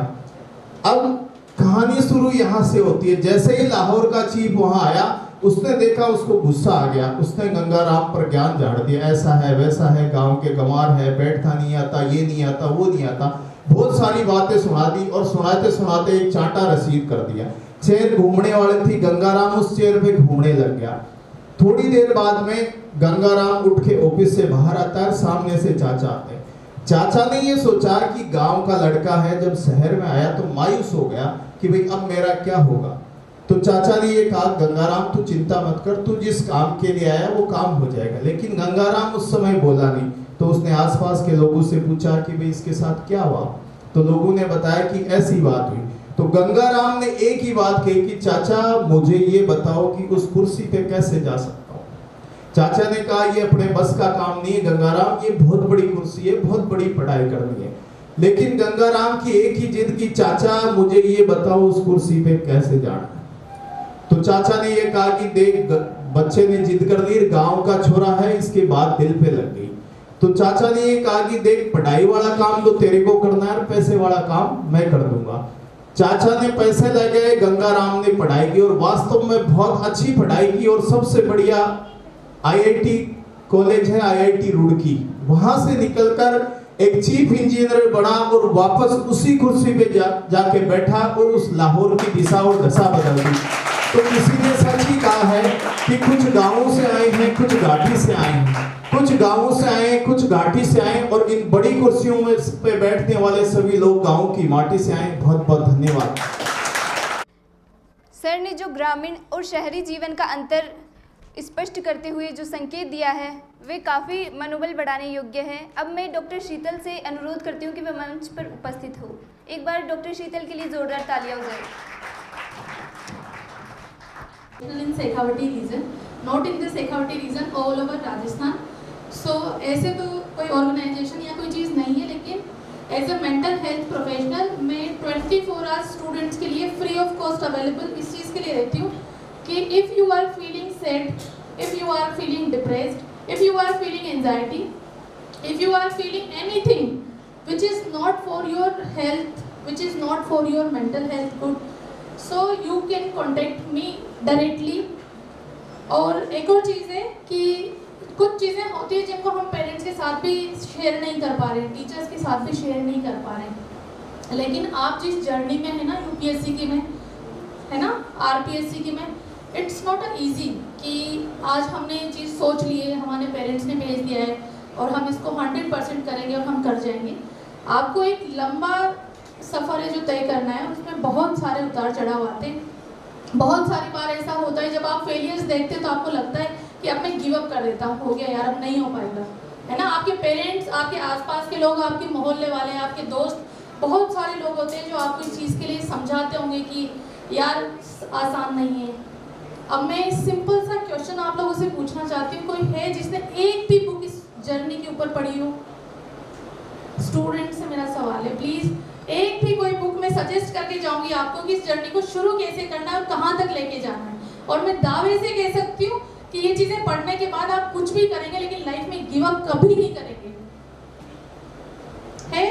अब कहानी शुरू यहाँ से होती है। जैसे ही लाहौर का चीफ वहाँ आया, उसने देखा, उसको गुस्सा आ गया। उसने गंगाराम पर ज्ञान झाड़ दिया, ऐसा है वैसा है, गांव के गंवार है, बैठता नहीं आता, ये नहीं आता, वो नहीं आता, बहुत सारी बातें सुना दी। और सुनाते सुनाते एक चांटा रसीद कर दिया। चेयर घूमने वाली थी, गंगाराम उस चेयर पे घूमने लग गया। थोड़ी देर बाद में गंगाराम उठ के ऑफिस से बाहर आता है, सामने से चाचा आते हैं। चाचा ने ये सोचा कि गांव का लड़का है, जब शहर में आया तो मायूस हो गया कि भाई अब मेरा क्या होगा। तो चाचा ने ये कहा, गंगाराम तू चिंता मत कर, तू जिस काम के लिए आया वो काम हो जाएगा। लेकिन गंगाराम उस समय बोला नहीं। तो उसने आसपास के लोगों से पूछा कि भाई इसके साथ क्या हुआ। तो लोगों ने बताया कि ऐसी बात हुई। तो गंगाराम ने एक ही बात कही कि चाचा मुझे ये बताओ कि उस कुर्सी पे कैसे जा सकता हूँ। चाचा ने कहा ये अपने बस का काम नहीं है गंगाराम, ये बहुत बड़ी कुर्सी है, बहुत बड़ी पढ़ाई करनी है। लेकिन गंगाराम की एक ही जिद की चाचा मुझे ये बताओ उस कुर्सी पे कैसे जाना है। तो चाचा ने ये कहा कि देख बच्चे ने जिद कर दी, गांव का छोरा है, इसके बात दिल पे लग गई। तो चाचा ने ये कहा कि देख पढ़ाई वाला काम तो तेरे को करना है, पैसे वाला काम मैं कर दूंगा। चाचा ने पैसे लगाए, गंगाराम ने पढ़ाई की और वास्तव में बहुत अच्छी पढ़ाई की और सबसे बढ़िया आईआईटी कॉलेज है आईआईटी रुड़की, वहां से निकलकर एक चीफ इंजीनियर बना और वापस उसी कुर्सी पे जाके बैठा और उस लाहौर की दिशा और दशा बदल दी। तो किसी ने सच ही कहा है कि कुछ गांवों से आए हैं, कुछ घाटी से आए हैं, कुछ गांवों से आए, कुछ घाटी से आए, और इन बड़ी कुर्सियों में पे बैठने वाले सभी लोग गांव की माटी से आए। बहुत बहुत धन्यवाद। सर ने जो ग्रामीण और शहरी जीवन का अंतर स्पष्ट करते हुए जो संकेत दिया है वे काफ़ी मनोबल बढ़ाने योग्य हैं। अब मैं डॉक्टर शीतल से अनुरोध करती हूँ कि वह मंच पर उपस्थित हो। एक बार डॉक्टर शीतल के लिए जोरदार तालियां हो जाए। In Shekhawati region, not in the Shekhawati region, all over Rajasthan. So ऐसे तो कोई ऑर्गेनाइजेशन या कोई चीज़ नहीं है, लेकिन as a mental health professional मैं 24 आवर्स स्टूडेंट्स के लिए फ्री ऑफ कॉस्ट अवेलेबल इस चीज़ के लिए रहती हूँ कि if you are feeling sad, if you are feeling depressed, if you are feeling anxiety, if you are feeling anything which is not for your health, which is not for your mental health good, so you can contact me directly. और एक और चीज़ है कि कुछ चीज़ें होती है जिनको हम पेरेंट्स के साथ भी शेयर नहीं कर पा रहे, टीचर्स के साथ भी शेयर नहीं कर पा रहे, लेकिन आप जिस जर्नी में है ना, यूपीएससी की में है ना, आरपीएससी की में, इट्स नॉट ईजी कि आज हमने ये चीज़ सोच ली है, हमारे पेरेंट्स ने भेज दिया है और हम इसको 100% करेंगे और हम कर जाएंगे। आपको एक लंबा सफ़र है जो तय करना है, उसमें बहुत सारे उतार चढ़ाव आते हैं। बहुत सारी बार ऐसा होता है जब आप फेलियर्स देखते हैं तो आपको लगता है कि अब मैं गिव अप कर देता हूँ, हो गया यार, अब नहीं हो पाएगा, है ना। आपके पेरेंट्स, आपके आसपास के लोग, आपके मोहल्ले वाले, आपके दोस्त, बहुत सारे लोग होते हैं जो आपको इस चीज़ के लिए समझाते होंगे कि यार आसान नहीं है। अब मैं सिंपल सा क्वेश्चन आप लोगों से पूछना चाहती हूँ, कोई है जिसने एक भी बुक इस जर्नी के ऊपर पढ़ी हो? स्टूडेंट से मेरा सवाल है, प्लीज़ एक भी कोई बुक मैं सजेस्ट करके जाऊंगी आपको कि इस जर्नी को शुरू कैसे करना है और कहाँ तक लेके जाना है। और मैं दावे से कह सकती हूँ कि ये चीज़ें पढ़ने के बाद आप कुछ भी करेंगे लेकिन लाइफ में गिव अप कभी नहीं करेंगे। है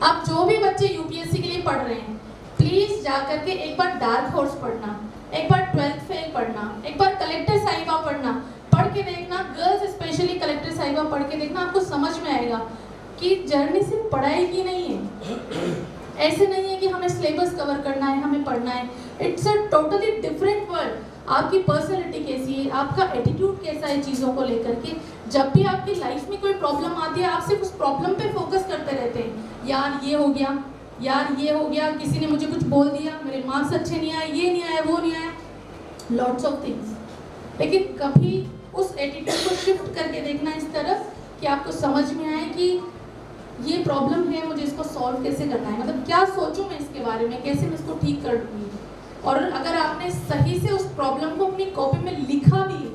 आप जो भी बच्चे यूपीएससी के लिए पढ़ रहे हैं, प्लीज़ जा करके एक बार डार्क हॉर्स पढ़ना, एक बार 12th फेल पढ़ना, एक बार कलेक्टर साहिबा पढ़ना, पढ़ के देखना, गर्ल्स स्पेशली कलेक्टर साहिबा पढ़ के देखना, आपको समझ में आएगा कि जर्नी सिर्फ पढ़ाई की नहीं है। ऐसे नहीं है कि हमें सिलेबस कवर करना है, हमें पढ़ना है। It's a totally different world. आपकी पर्सनैलिटी कैसी है, आपका एटीट्यूड कैसा है चीज़ों को लेकर के। जब भी आपकी लाइफ में कोई प्रॉब्लम आती है, आप सिर्फ उस प्रॉब्लम पे फोकस करते रहते हैं, यार ये हो गया, यार ये हो गया, किसी ने मुझे कुछ बोल दिया, मेरे मार्क्स अच्छे नहीं आए, ये नहीं आया, वो नहीं आया, लॉट्स ऑफ थिंग्स। लेकिन कभी उस एटीट्यूड को शिफ्ट करके देखना इस तरफ कि आपको समझ में आए कि ये प्रॉब्लम है, मुझे इसको सॉल्व कैसे करना है, मतलब क्या सोचूं मैं इसके बारे में, कैसे मैं इसको ठीक कर लूँगी। और अगर आपने सही से उस प्रॉब्लम को अपनी कॉपी में लिखा भी है,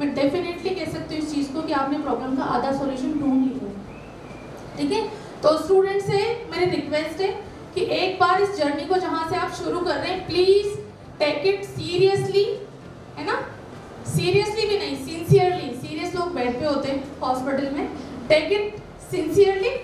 मैं डेफिनेटली कह सकती हूँ इस चीज़ को कि आपने प्रॉब्लम का आधा सॉल्यूशन ढूंढ लिया है। ठीक है, तो स्टूडेंट से मेरी रिक्वेस्ट है कि एक बार इस जर्नी को जहाँ से आप शुरू कर रहे हैं, प्लीज़ टेक इट सीरियसली, है ना, सीरियसली भी नहीं, सिंसियरली। सीरियस लोग बेड पे होते हैं हॉस्पिटल में। टेक इट सिंसियरली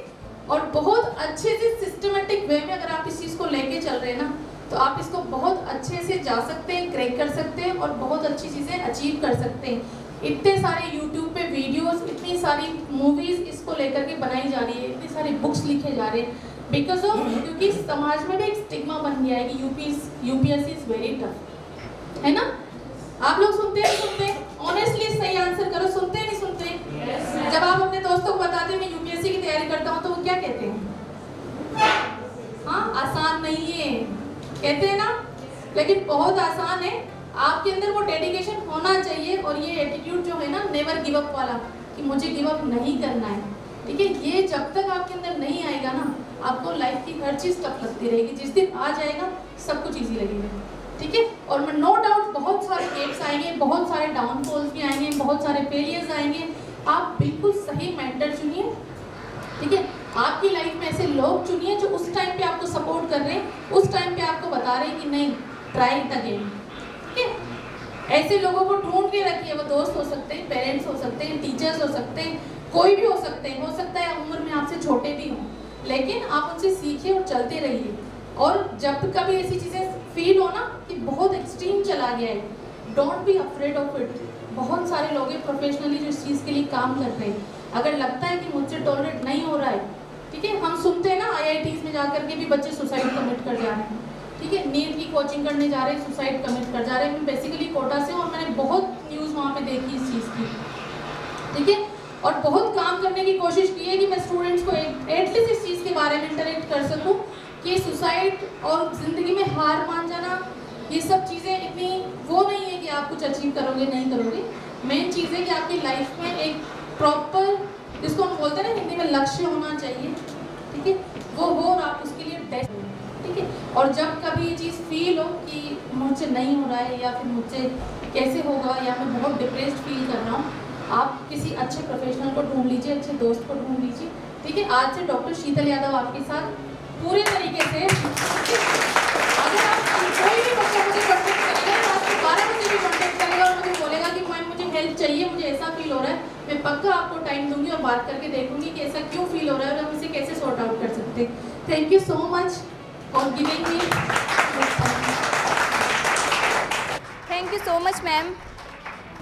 और बहुत अच्छे से सिस्टमेटिक वे में अगर आप इस चीज़ को लेके चल रहे हैं ना, तो आप इसको बहुत अच्छे से जा सकते हैं, क्रैक कर सकते हैं और बहुत अच्छी चीज़ें अचीव कर सकते हैं। इतने सारे यूट्यूब पे वीडियोस, इतनी सारी मूवीज़ इसको लेकर के बनाई जा रही है, इतनी सारी बुक्स लिखे जा रहे हैं, बिकॉज ऑफ, क्योंकि समाज में भी एक स्टिग्मा बन गया है कि यूपीएससी इज़ वेरी टफ, है ना। आप लोग सुनते हैं, सुनते हैं? ऑनेस्टली सही आंसर करो, सुनते हैं नहीं सुनते? yes, जब आप अपने दोस्तों को बताते हैं मैं यूपीएससी की तैयारी करता हूँ, तो वो क्या कहते हैं? हाँ, आसान नहीं है कहते हैं ना, लेकिन बहुत आसान है। आपके अंदर वो डेडिकेशन होना चाहिए और ये एटीट्यूड जो है ना, नेवर गिव अप वाला, कि मुझे गिव अप नहीं करना है। ठीक है, ये जब तक आपके अंदर नहीं आएगा ना, आपको लाइफ की हर चीज़ टफ लगती रहेगी। जिस दिन आ जाएगा सब कुछ ईजी लगेगा। ठीक है, और मैं नो डाउट बहुत सारे गेप्स आएंगे, बहुत सारे डाउनफॉल्स भी आएंगे, बहुत सारे फेलियर्स आएंगे। आप बिल्कुल सही मेंटर चुनिए। ठीक है, आपकी लाइफ में ऐसे लोग चुनिए जो उस टाइम पे आपको सपोर्ट कर रहे हैं, उस टाइम पे आपको बता रहे हैं कि नहीं, ट्राई इट अगेन, ऐसे लोगों को ढूंढ के रखिए। वो दोस्त हो सकते हैं, पेरेंट्स हो सकते हैं, टीचर्स हो सकते हैं, कोई भी हो सकते हैं। हो सकता है उम्र में आपसे छोटे भी हों, लेकिन आप उनसे सीखिए और चलते रहिए। और जब कभी ऐसी चीज़ें फील हो ना कि बहुत एक्सट्रीम चला गया है, don't be afraid of it. बहुत सारे लोग हैं प्रोफेशनली जो इस चीज़ के लिए काम कर रहे हैं। अगर लगता है कि मुझसे टॉलरेट नहीं हो रहा है, ठीक है, हम सुनते हैं ना IITs में जाकर के भी बच्चे सुसाइड कमिट कर जा रहे हैं, ठीक है, नीट की कोचिंग करने जा रहे हैं, सुसाइड कमिट कर जा रहे हैं। मैं बेसिकली कोटा से हूँ और मैंने बहुत न्यूज़ वहाँ पे देखी इस चीज़ की, ठीक है, और बहुत काम करने की कोशिश की है कि मैं स्टूडेंट्स को एटलीस्ट इस चीज़ के बारे में इंटरेक्ट कर सकूँ कि सुसाइड और ज़िंदगी में हार मान जाना, ये सब चीज़ें इतनी वो नहीं है कि आप कुछ अचीव करोगे नहीं करोगे। मेन चीज़ है कि आपकी लाइफ में एक प्रॉपर, जिसको हम बोलते हैं ना हिंदी में, लक्ष्य होना चाहिए, ठीक है, वो हो और आप उसके लिए बेस्ट हो, ठीक है। और जब कभी ये चीज़ फील हो कि मुझसे नहीं हो रहा है या फिर मुझसे कैसे होगा या मैं बहुत डिप्रेस्ड फील कर रहा हूँ, आप किसी अच्छे प्रोफेशनल को ढूंढ लीजिए, अच्छे दोस्त को ढूंढ लीजिए, ठीक है। आज से डॉक्टर शीतल यादव आपके साथ पूरे तरीके से, अगर आप कोई भी बच्चा मुझे कॉन्टेक्ट करेगा, रात को 12 बजे भी कॉन्टेक्ट करेगा और मुझे बोलेगा कि मैम मुझे हेल्प चाहिए, मुझे ऐसा फील हो रहा है, मैं पक्का आपको टाइम दूंगी और बात करके देखूंगी कि ऐसा क्यों फील हो रहा है और हम इसे कैसे सॉर्ट आउट कर सकते हैं। Thank you so much for giving me. Thank you so much ma'am.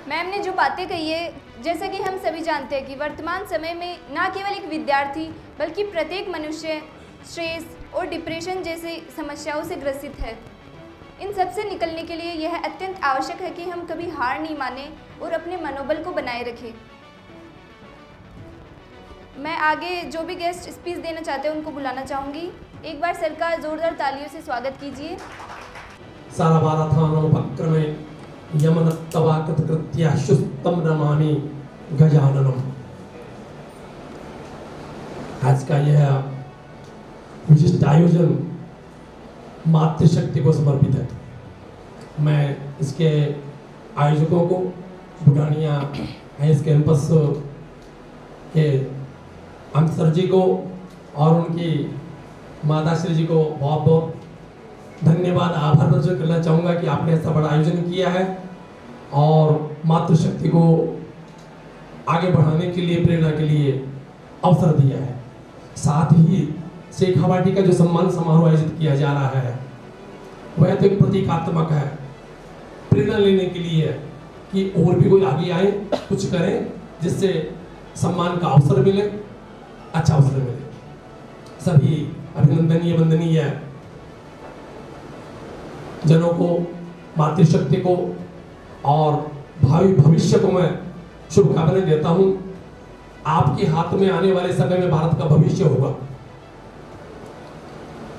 Ma'am ने जो बातें कही है, जैसा कि हम सभी जानते हैं कि वर्तमान समय में न केवल एक विद्यार्थी बल्कि प्रत्येक मनुष्य स्ट्रेस और डिप्रेशन जैसी समस्याओं से ग्रसित है। इन सब से निकलने के लिए यह अत्यंत आवश्यक है कि हम कभी हार नहीं माने और अपने मनोबल को बनाए रखें। मैं आगे जो भी गेस्ट स्पीच देना चाहते हैं उनको बुलाना चाहूँगी। एक बार सर का जोरदार तालियों से स्वागत कीजिए। सारभारथानोपक्रमे यमनत्तवाकृतकृत्याशुस्तं नमामि गजाननम्। आज का यह विशिष्ट आयोजन मातृशक्ति को समर्पित है। मैं इसके आयोजकों को, बुढ़ानिया हाईस कैंपस के अमित सर जी को और उनकी माताश्री जी को बहुत बहुत धन्यवाद, आभार प्रकट करना चाहूँगा कि आपने ऐसा बड़ा आयोजन किया है और मातृशक्ति को आगे बढ़ाने के लिए, प्रेरणा के लिए अवसर दिया है। साथ ही शेखावाटी का जो सम्मान समारोह आयोजित किया जा रहा है वह तो एक प्रतीकात्मक है, प्रेरणा लेने के लिए है कि और भी कोई आगे आए, कुछ करें जिससे सम्मान का अवसर मिले, अच्छा अवसर मिले। सभी अभिनंदनीय वंदनीय जनों को, मातृशक्ति को और भावी भविष्य को मैं शुभकामनाएं देता हूं। आपके हाथ में आने वाले समय में भारत का भविष्य होगा।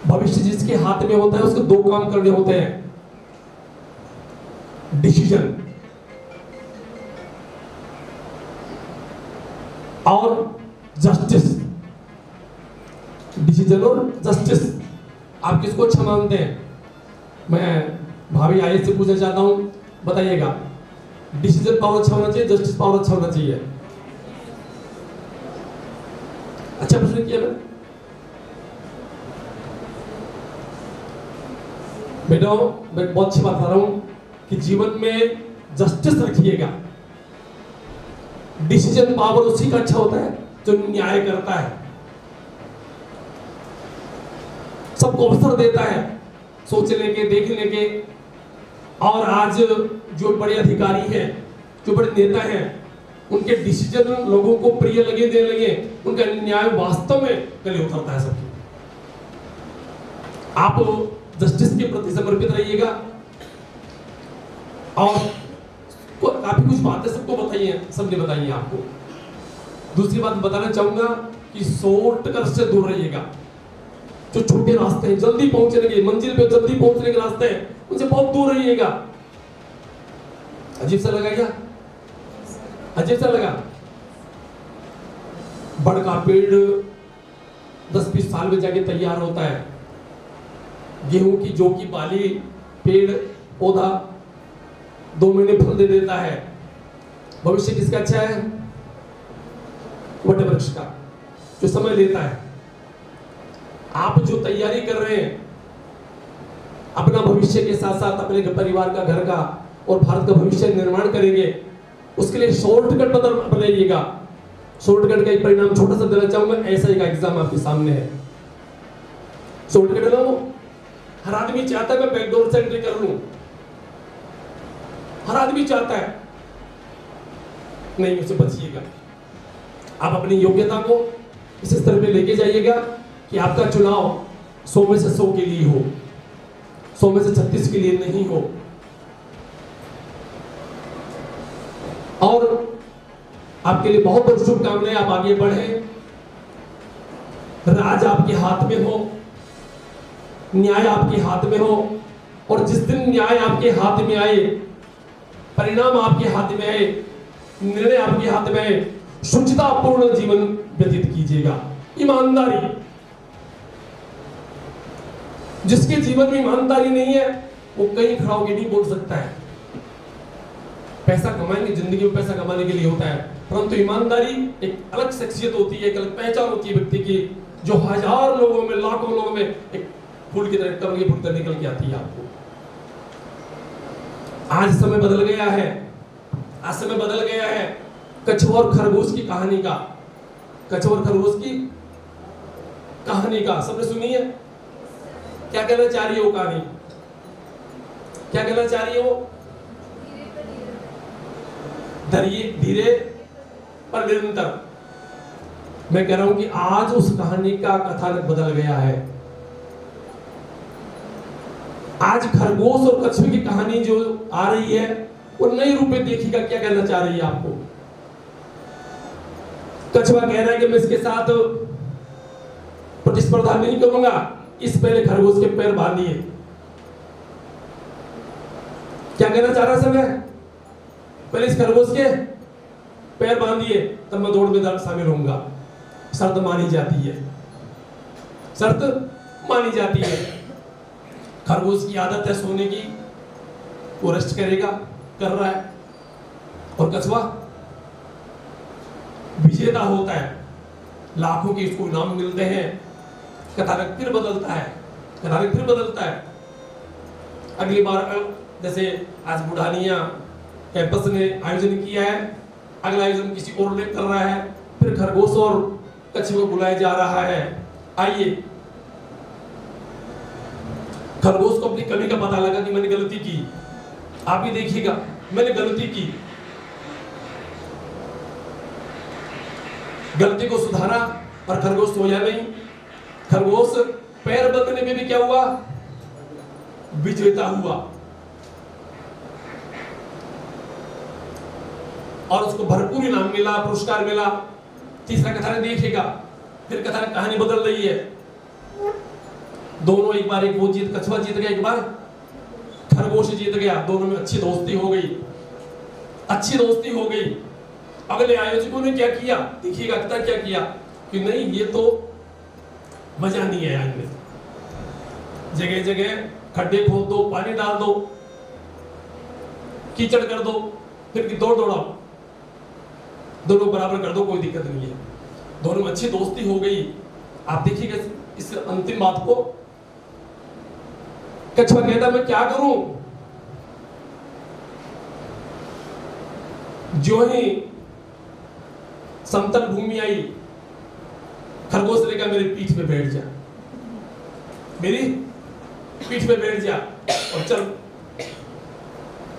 भविष्य जिसके हाथ में होता है उसको दो काम करने होते हैं, डिसीजन और जस्टिस। डिसीजन और जस्टिस, आप किसको अच्छा मानते हैं? मैं भाभी आईएएस से पूछना चाहता हूं, बताइएगा, डिसीजन पावर अच्छा होना चाहिए, जस्टिस पावर अच्छा होना चाहिए? अच्छा प्रश्न किया मैंने। बेटा मैं बहुत अच्छी बात बता रहा हूं कि जीवन में जस्टिस रखिएगा। डिसीजन पावर उसी का अच्छा होता है जो न्याय करता है, सबको अवसर देता है सोचने के, देखने के। और आज जो बड़े अधिकारी हैं, जो बड़े नेता हैं, उनके डिसीजन लोगों को प्रिय लगे, देने लगे, उनका न्याय वास्तव में गले उतरता है सबकी। आप जस्टिस के प्रति समर्पित रहिएगा और काफी कुछ बातें सबको बताइए, सबने बताई आपको। दूसरी बात बताना चाहूंगा कि शॉर्टकट से दूर रहिएगा। जो छोटे रास्ते हैं, जल्दी पहुंचने के, मंजिल पे जल्दी पहुंचने के रास्ते हैं, उनसे बहुत दूर रहिएगा। अजीब सा लगा क्या? अजीब सा लगा? बड़ का पेड़ 10-20 साल में जाके तैयार होता है। गेहूं की जौ की बाली, पेड़ पौधा 2 महीने फल दे देता है। भविष्य किसका अच्छा है? वट वृक्ष का, जो समय लेता है। आप जो तैयारी कर रहे हैं अपना भविष्य के साथ साथ अपने परिवार का, घर का, और भारत का भविष्य निर्माण करेंगे, उसके लिए शॉर्टकट बनाइएगा। शॉर्टकट का एक परिणाम छोटा सा देना चाहूंगा, ऐसा एक एग्जाम आपके सामने है। शॉर्टकट ना वो हर आदमी चाहता है मैं बैकडोर से एंट्री कर लूं, हर आदमी चाहता है, नहीं, उससे बचिएगा। आप अपनी योग्यता को इस स्तर पे लेके जाइएगा कि आपका चुनाव 100 में से 100 के लिए हो, 100 में से 36 के लिए नहीं हो। और आपके लिए बहुत बहुत शुभकामनाएं, आप आगे बढ़े, राज आपके हाथ में हो, न्याय आपके हाथ में हो, और जिस दिन न्याय आपके हाथ में आए, परिणाम आपके हाथ में आए, निर्णय आपके हाथ में आए, शुचितापूर्ण जीवन व्यतीत कीजिएगा। ईमानदारी, जिसके जीवन में ईमानदारी नहीं है वो कहीं खड़ा होकर नहीं बोल सकता है। पैसा कमाएंगे, जिंदगी में पैसा कमाने के लिए होता है, परंतु ईमानदारी एक अलग शख्सियत होती है, एक अलग पहचान होती है व्यक्ति की, जो हजार लोगों में, लाखों लोगों में एक फूल की तरह कमल के फूल तरह निकल के आती है आपको। आज समय बदल गया है, आज समय बदल गया है कछुआ और खरगोश की कहानी का। कछुआ और खरगोश की कहानी का सबने सुनी है? क्या कहना चाह रही है वो कहानी? क्या कहना चाह रही है वो? धीरे पर निरंतर। मैं कह रहा हूं कि आज उस कहानी का कथानक बदल गया है। आज खरगोश और कछुए की कहानी जो आ रही है वो नए रूप में देखिएगा क्या कहना चाह रही है आपको। कछुआ कह रहा है कि मैं इसके साथ प्रतिस्पर्धा नहीं करूंगा, इस पहले खरगोश के पैर बांधिए। क्या कहना चाह रहा समय? पहले इस खरगोश के पैर बांधिए, तब मैं दौड़ में शामिल होऊंगा। शर्त मानी जाती है, शर्त मानी जाती है। खरगोश की आदत है सोने की, वो रेस्ट करेगा, कर रहा है, और कछुआ विजेता होता है, लाखों के इसको इनाम मिलते हैं। कथानक फिर बदलता है, कथानक फिर बदलता है। अगली बार जैसे आज बुढ़ानिया कैंपस ने आयोजन किया है, अगला आयोजन किसी और ने कर रहा है, फिर खरगोश और कछुए को बुलाया जा रहा है। आइए, खरगोश को अपनी कमी का पता लगा कि मैंने गलती की। आप भी देखिएगा, मैंने गलती की, गलती को सुधारा, और खरगोश सोया नहीं। खरगोश पैर बंधने में भी क्या हुआ? विजेता हुआ, और उसको भरपूर इनाम मिला, पुरस्कार मिला। तीसरा कथानक देखिएगा, फिर कथानक कहानी बदल रही है। दोनों एक बार, एक वो जीत, कछुआ जीत गया, एक बार खरगोश जीत गया। दोनों में अच्छी दोस्ती हो गई, अच्छी दोस्ती हो गई। अगले आयोजकों ने क्या किया देखिएगा, क्या किया कि नहीं, ये तो मजा नहीं है। इनमें जगह जगह खड्डे खोद दो, पानी डाल दो, कीचड़ कर दो, फिर दौड़ाओ, दोनों बराबर कर दो, कोई दिक्कत नहीं है। दोनों में अच्छी दोस्ती हो गई। आप देखिएगा इस अंतिम बात को। कछुआ कहता मैं क्या करूं? जो ही समतल भूमि आई, खरगोश ने कहा मेरी पीठ पे बैठ जा, मेरी पीठ पे बैठ जा, और चल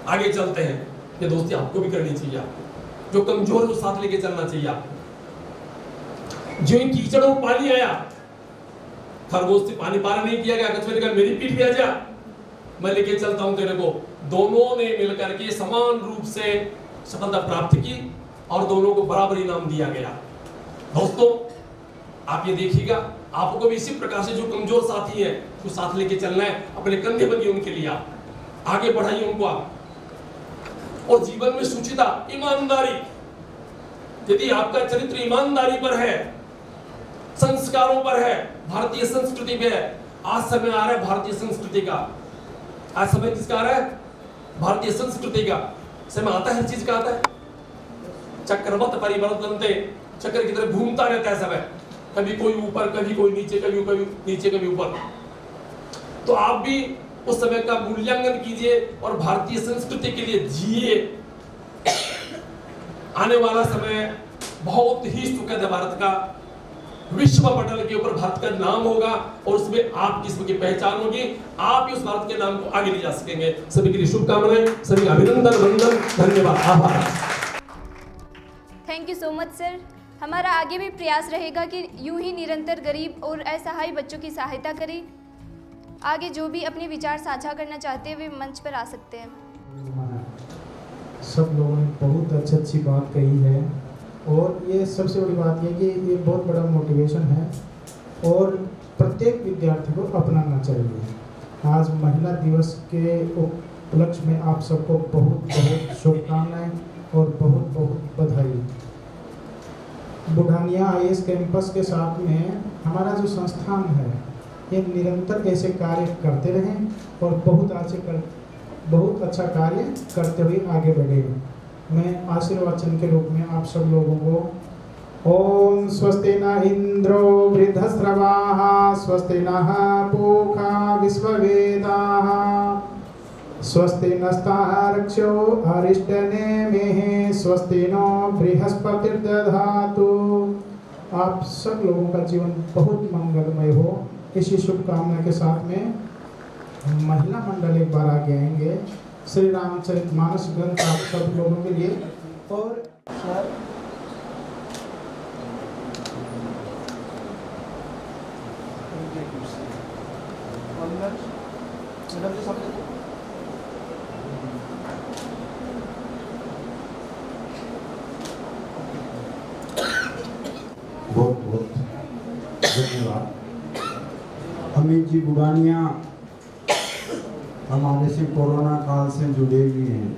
आगे चलते हैं। ये दोस्ती आपको भी करनी चाहिए। आपको जो कमजोर है वो साथ लेके चलना चाहिए आपको। जो कीचड़ और पानी आया, खरगोश से पानी पार नहीं किया गया, कछुए ने कहा मेरी पीठ पे आ जा, मैं लेके चलता हूं तेरे को। दोनों ने मिलकर के समान रूप से सफलता प्राप्त की, और दोनों को बराबर इनाम दिया गया। दोस्तों, आप ये देखिएगा, आपको भी इसी प्रकार से जो कमजोर साथी है वो साथ लेके चलना है। अपने कंधे बनिए उनके लिए, आप आगे बढ़ाइए उनको आप। और जीवन में शुचिता, ईमानदारी, यदि आपका चरित्र ईमानदारी पर है, संस्कारों पर है, भारतीय संस्कृति पे है। आज समय आ रहा है भारतीय संस्कृति का। आज समय किसका आ रहा है? भारतीय संस्कृति का समय आता है, हर चीज का आता है। चक्रवत परिवर्तनते, चक्र की तरह घूमता रहता है समय, कभी कोई ऊपर, कभी कोई नीचे, कभी नीचे, कभी ऊपर। तो आप भी उस समय का मूल्यांकन कीजिए और भारतीय संस्कृति के लिए जिए। आने वाला समय बहुत ही सुखद है भारत का। विश्व पटल के ऊपर भारत का नाम होगा और उसमें आपकी इसमें की पहचान होगी। आप ही उस भारत के नाम को आगे ले जा सकेंगे। सभी के लिए शुभकामनाएं, सभी अभिनंदन, वंदन, धन्यवाद, आभार। Thank you so much sir. हमारा आगे भी प्रयास रहेगा कि यूं ही निरंतर गरीब और असहाय बच्चों की सहायता करें। आगे जो भी अपने विचार साझा करना चाहते हैं वे मंच पर आ सकते हैं। सब लोगों ने बहुत अच्छी बात कही है और ये सबसे बड़ी बात ये कि ये बहुत बड़ा मोटिवेशन है और प्रत्येक विद्यार्थी को अपनाना चाहिए। आज महिला दिवस के उपलक्ष्य में आप सबको बहुत बहुत शुभकामनाएं और बहुत बहुत बधाई। बुढ़ानिया IAS कैंपस के साथ में हमारा जो संस्थान है ये निरंतर ऐसे कार्य करते रहें और बहुत अच्छा कार्य करते हुए आगे बढ़े। मैं आशीर्वचन के रूप में आप सब लोगों को ओम स्वस्ति न इंद्रो वृद्धस्रवाः स्वस्ति नः पूषा विश्ववेदाः स्वस्ति नस्तार्क्ष्यो अरिष्टनेमिः स्वस्ति नो बृहस्पतिर्दधातु। आप सब लोगों का जीवन बहुत मंगलमय हो। इसी शुभकामना के साथ में महिला मंडल एक बार आगे आएंगे। श्री रामचरितमानस ग्रंथ आप सब लोगों के लिए और बहुत बहुत धन्यवाद। अमित जी बुढ़ानिया हमारे से कोरोना काल से जुड़े हुए हैं।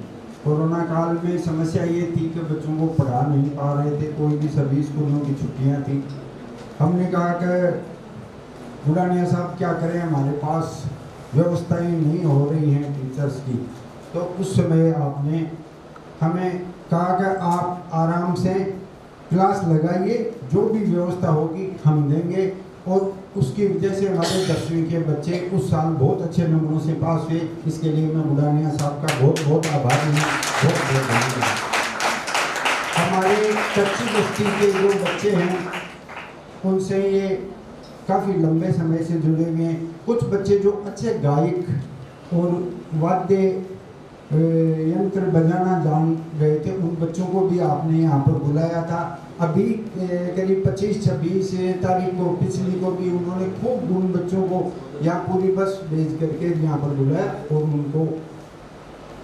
कोरोना काल में समस्या ये थी कि बच्चों को पढ़ा नहीं पा रहे थे, कोई भी सभी स्कूलों की छुट्टियां थी। हमने कहा कि बुढ़ानिया साहब क्या करें, हमारे पास व्यवस्थाएं नहीं हो रही हैं टीचर्स की। तो उस समय आपने हमें कहा कि आप आराम से क्लास लगाइए, जो भी व्यवस्था होगी हम देंगे। और उसकी वजह से हमारे 10वीं के बच्चे उस साल बहुत अच्छे नंबरों से पास हुए। इसके लिए मैं बुढ़ानिया साहब का बहुत बहुत आभारी हूँ, बहुत बहुत धन्यवाद। हमारे कच्ची बस्ती के जो बच्चे हैं उनसे ये काफ़ी लंबे समय से जुड़े हुए हैं। कुछ बच्चे जो अच्छे गायक और वाद्य यंत्र बजाना जान रहे थे, उन बच्चों को भी आपने यहाँ पर बुलाया था। अभी करीब 25-26 तारीख को पिछली को भी उन्होंने खूब उन बच्चों को यहाँ पूरी बस भेज करके यहाँ पर बुलाया और उनको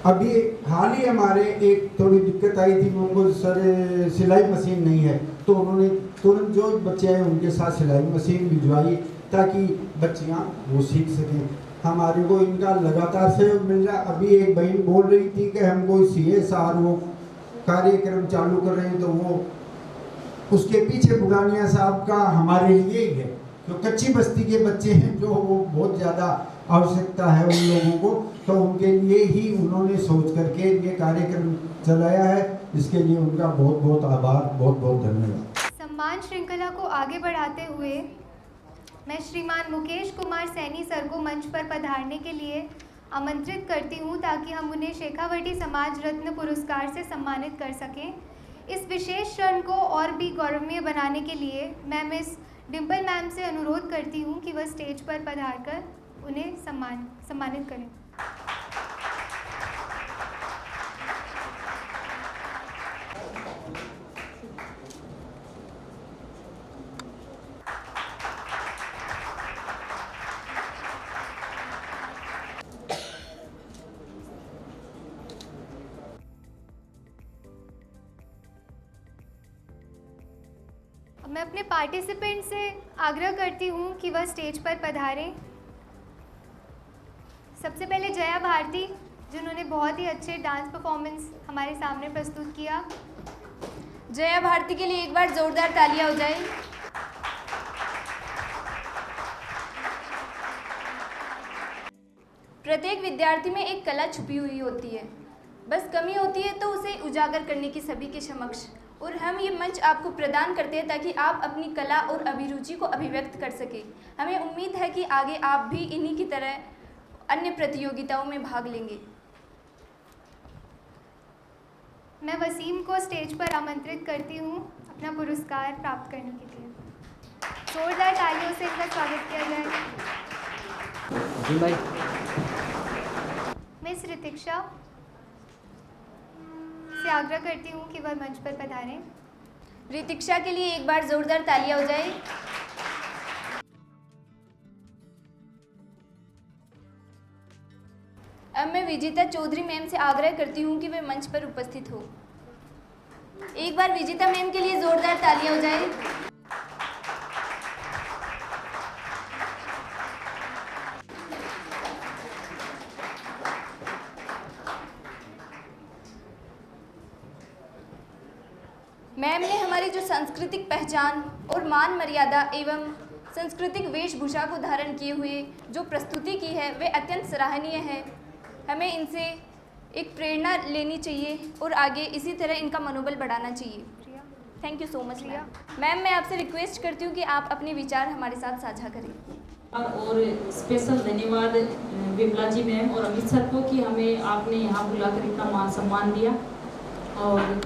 अभी हाल ही हमारे एक थोड़ी दिक्कत आई थी, उनको सर सिलाई मशीन नहीं है, तो उन्होंने तुरंत जो बच्चे हैं उनके साथ सिलाई मशीन भिजवाई ताकि बच्चियाँ वो सीख सकें। हमारे को इनका लगातार सहयोग मिल रहा। अभी एक बहन बोल रही थी कि हम कोई CSR वो कार्यक्रम चालू कर रहे हैं, तो वो उसके पीछे बुढ़ानिया साहब का हमारे लिए ही है। जो कच्ची बस्ती के बच्चे हैं जो वो बहुत ज़्यादा आवश्यकता है उन लोगों को, तो उनके लिए ही उन्होंने सोच करके ये कार्यक्रम चलाया है। इसके लिए उनका बहुत बहुत आभार, बहुत बहुत धन्यवाद। सम्मान श्रृंखला को आगे बढ़ाते हुए मैं श्रीमान मुकेश कुमार सैनी सर को मंच पर पधारने के लिए आमंत्रित करती हूँ ताकि हम उन्हें शेखावटी समाज रत्न पुरस्कार से सम्मानित कर सकें। इस विशेष क्षण को और भी गौरवमय बनाने के लिए मैं मिस डिम्पल मैम से अनुरोध करती हूँ कि वह स्टेज पर पधारकर उन्हें सम्मानित करें। मैं अपने पार्टिसिपेंट से आग्रह करती हूँ कि वह स्टेज पर पधारें। सबसे पहले जया भारती, जिन्होंने बहुत ही अच्छे डांस परफॉर्मेंस हमारे सामने प्रस्तुत किया। जया भारती के लिए एक बार जोरदार तालियां हो जाए। प्रत्येक विद्यार्थी में एक कला छुपी हुई होती है, बस कमी होती है तो उसे उजागर करने की सभी के समक्ष, और हम ये मंच आपको प्रदान करते हैं ताकि आप अपनी कला और अभिरुचि को अभिव्यक्त कर सकें। हमें उम्मीद है कि आगे आप भी इन्हीं की तरह अन्य प्रतियोगिताओं में भाग लेंगे। मैं वसीम को स्टेज पर आमंत्रित करती हूँ अपना पुरस्कार प्राप्त करने के लिए। जोरदार तालियों से इनका स्वागत किया जाए। जी भाई। मिस ऋतिक्षा से आग्रह करती हूँ कि वह मंच पर पधारें। ऋतिक्षा के लिए एक बार जोरदार तालियां हो जाए। अब मैं विजेता चौधरी मैम से आग्रह करती हूँ कि वे मंच पर उपस्थित हो। एक बार विजेता मैम के लिए जोरदार तालियां हो जाए। मैम ने हमारी जो सांस्कृतिक पहचान और मान मर्यादा एवं सांस्कृतिक वेशभूषा को धारण किए हुए जो प्रस्तुति की है वे अत्यंत सराहनीय है। हमें इनसे एक प्रेरणा लेनी चाहिए और आगे इसी तरह इनका मनोबल बढ़ाना चाहिए। Thank you so much ma'am. Ma'am, मैं आपसे रिक्वेस्ट करती हूँ कि आप अपने विचार हमारे साथ साझा करें। और स्पेशल धन्यवाद विमला जी मैम और अमित सर को कि हमें आपने यहाँ बुलाकर इतना मान सम्मान दिया। और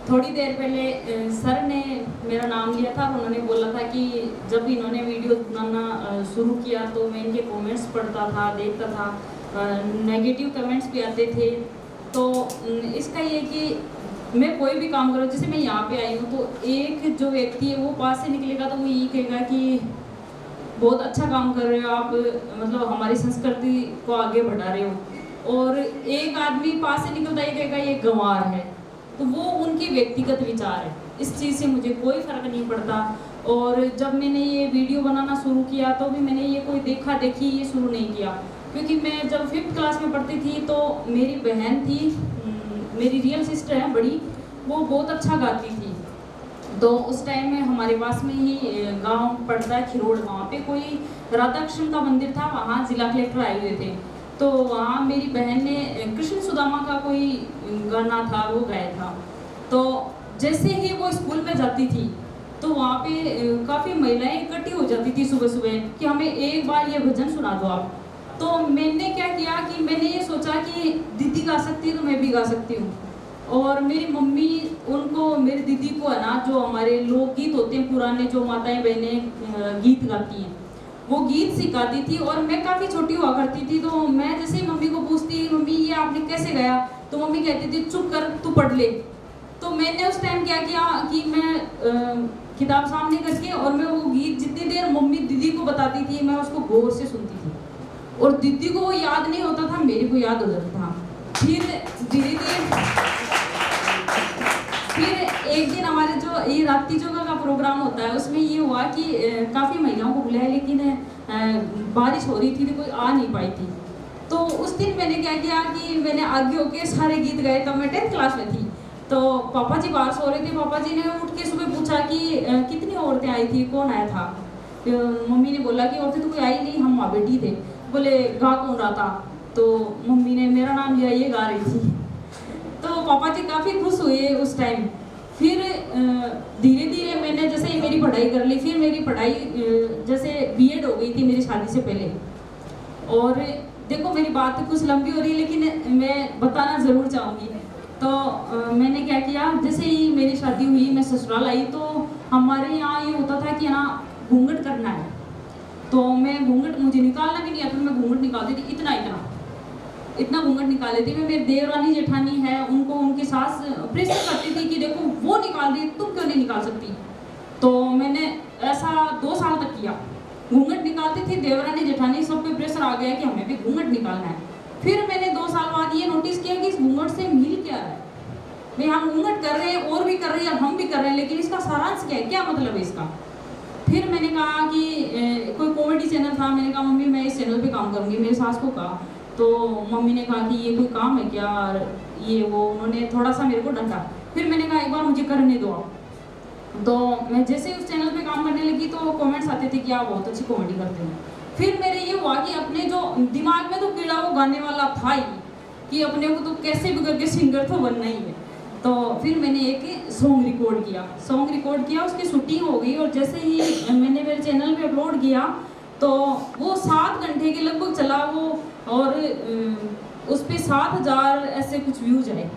थोड़ी देर पहले सर ने मेरा नाम लिया था और उन्होंने बोला था कि जब इन्होंने वीडियो बनाना शुरू किया तो मैं इनके कमेंट्स पढ़ता था, देखता था, नेगेटिव कमेंट्स भी आते थे। तो इसका ये कि मैं कोई भी काम करूँ, जैसे मैं यहाँ पे आई हूँ तो एक जो व्यक्ति है वो पास से निकलेगा तो वो यही कहेगा कि बहुत अच्छा काम कर रहे हो आप, मतलब हमारी संस्कृति को आगे बढ़ा रहे हो। और एक आदमी पास से निकलता ही कहेगा ये गंवार है, तो वो उनकी व्यक्तिगत विचार है। इस चीज़ से मुझे कोई फ़र्क नहीं पड़ता। और जब मैंने ये वीडियो बनाना शुरू किया तो भी मैंने ये कोई देखा देखी ये शुरू नहीं किया, क्योंकि मैं जब 5th क्लास में पढ़ती थी तो मेरी बहन थी, मेरी रियल सिस्टर है बड़ी, वो बहुत अच्छा गाती थी। तो उस टाइम में हमारे पास में ही गांव पड़ता है खिरोड़, वहाँ पे कोई राधा कृष्ण का मंदिर था, वहाँ जिला कलेक्टर आए हुए थे। तो वहाँ मेरी बहन ने कृष्ण सुदामा का कोई गाना था वो गाया था। तो जैसे ही वो स्कूल में जाती थी तो वहाँ पे काफ़ी महिलाएं इकट्ठी हो जाती थी सुबह सुबह कि हमें एक बार ये भजन सुना दो आप। तो मैंने क्या किया कि मैंने ये सोचा कि दीदी गा सकती है तो मैं भी गा सकती हूँ। और मेरी मम्मी उनको, मेरी दीदी को है ना, जो हमारे लोकगीत होते हैं पुराने, जो माताएं बहनें गीत गाती हैं, वो गीत सिखाती थी। और मैं काफ़ी छोटी हुआ करती थी, तो मैं जैसे ही मम्मी को पूछती मम्मी ये आपने कैसे गाया, तो मम्मी कहती थी चुप कर तू पढ़ ले। तो मैंने उस टाइम क्या किया कि मैं किताब सामने करके और मैं वो गीत जितनी देर मम्मी दीदी को बताती थी मैं उसको गौर से सुनती थी। और दीदी को वो याद नहीं होता था, मेरे को याद हो जाता था। फिर धीरे धीरे एक दिन हमारे जो ये रात्रि योगा का प्रोग्राम होता है उसमें ये हुआ कि काफ़ी महिलाओं को बुलाया, लेकिन बारिश हो रही थी तो कोई आ नहीं पाई थी। तो उस दिन मैंने क्या किया कि मैंने आगे होके सारे गीत गाए। तब मैं 10th क्लास में थी। तो पापा जी बाहर सो रहे थे, पापा जी ने उठ के सुबह पूछा कि कितनी औरतें आई थी, कौन आया था। तो मम्मी ने बोला कि औरतें तो कोई आई नहीं, हम माँ बेटी थे। बोले गा कौन रहा था, तो मम्मी ने मेरा नाम लिया, ये गा रही थी। तो पापा जी काफ़ी खुश हुए उस टाइम। फिर धीरे धीरे मैंने जैसे मेरी पढ़ाई कर ली, फिर मेरी पढ़ाई जैसे B.Ed हो गई थी मेरी शादी से पहले। और देखो मेरी बात कुछ लंबी हो रही है लेकिन मैं बताना ज़रूर चाहूँगी। तो मैंने क्या किया, जैसे ही मेरी शादी हुई मैं ससुराल आई तो हमारे यहाँ ये होता था कि ना घूंघट करना है। तो मैं घूंघट, मुझे निकालना भी नहीं आता, मैं घूंघट निकालती थी इतना घूंघट निकाल लेती। मैं मेरी देवरानी जेठानी है उनको उनकी सास प्रेशर करती थी कि देखो वो निकाल रही तुम क्यों नहीं निकाल सकती। तो मैंने ऐसा 2 साल तक किया, घूंघट निकालती थी। देवरानी जेठानी सब पे प्रेशर आ गया कि हमें भी घूंघट निकालना है। फिर मैंने 2 साल बाद ये नोटिस किया कि इस घूंघट से मिल क्या रहा है। भाई हम घूंघट कर रहे हैं और भी कर रहे हैं, हम भी कर रहे हैं, लेकिन इसका सारांश क्या है, क्या मतलब है इसका। फिर मैंने कहा कि कोई कॉमेडी चैनल था, मैंने कहा मम्मी मैं इस चैनल पे काम करूँगी। मेरी सास को कहा तो मम्मी ने कहा कि ये कोई काम है क्या, ये वो, उन्होंने थोड़ा सा मेरे को डांटा। फिर मैंने कहा एक बार मुझे करने दो आप। तो मैं जैसे उस चैनल पे काम करने लगी तो कमेंट्स आते थे कि आप बहुत अच्छी कॉमेडी करते हैं। फिर मेरे ये हुआ कि अपने जो दिमाग में तो कीड़ा वो गाने वाला था ही कि अपने को तो कैसे भी करके सिंगर तो बनना ही है। तो फिर मैंने एक सॉन्ग रिकॉर्ड किया, उसकी शूटिंग हो गई। और जैसे ही मैंने मेरे चैनल पे अपलोड किया तो वो 7 घंटे के लगभग चला वो, और उस पर 7,000 ऐसे कुछ व्यूज आए।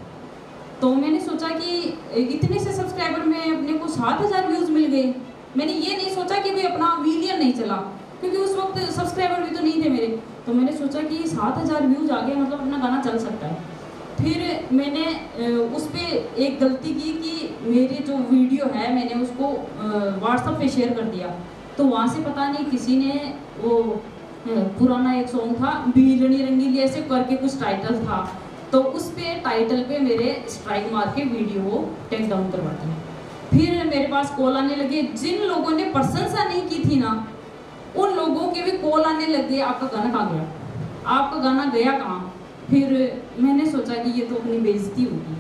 तो मैंने सोचा कि इतने से सब्सक्राइबर में अपने को 7,000 व्यूज़ मिल गए। मैंने ये नहीं सोचा कि भाई अपना मिलियन नहीं चला, क्योंकि उस वक्त सब्सक्राइबर भी तो नहीं थे मेरे। तो मैंने सोचा कि 7,000 व्यूज़ आ गए, मतलब अपना गाना चल सकता है। फिर मैंने उस पर एक गलती की कि मेरी जो वीडियो है मैंने उसको व्हाट्सएप पे शेयर कर दिया। तो वहाँ से पता नहीं किसी ने वो पुराना एक सॉन्ग था बीरनी रंगीली ऐसे करके कुछ टाइटल था, तो उस पे टाइटल पे मेरे स्ट्राइक मार के वीडियो टेक डाउन करवा दिया। फिर मेरे पास कॉल आने लगे, जिन लोगों ने प्रशंसा नहीं की थी ना उन लोगों के भी कॉल आने लगे, आपका गाना कहाँ गया, आपका गाना गया कहाँ। फिर मैंने सोचा कि ये तो अपनी बेइज्जती होगी,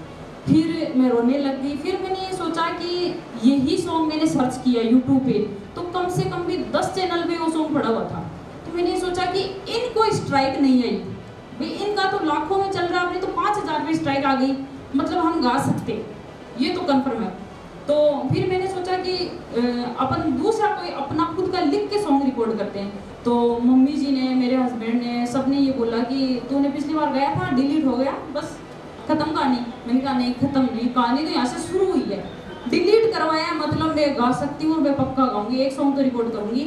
फिर मैं रोने लग गई। फिर मैंने ये सोचा कि यही सॉन्ग मैंने सर्च किया यूट्यूब पे, तो कम से कम भी 10 चैनल पे वो सॉन्ग पड़ा हुआ था। तो मैंने सोचा कि इनको स्ट्राइक नहीं आई, भाई इनका तो लाखों में चल रहा, अपने तो 5,000 पे स्ट्राइक आ गई, मतलब हम गा सकते, ये तो कन्फर्म है। तो फिर मैंने सोचा कि अपन दूसरा कोई अपना खुद का लिख के सॉन्ग रिकॉर्ड करते हैं। तो मम्मी जी ने, मेरे हस्बैंड ने, सब ने ये बोला कि तूने पिछली बार गया था डिलीट हो गया, बस खत्म कहानी। मैंने कहा नहीं खत्म नहीं, कहानी तो यहाँ से शुरू हुई है, डिलीट करवाया मतलब मैं गा सकती हूँ और मैं पक्का गाऊंगी, एक सॉन्ग तो रिकॉर्ड करूँगी।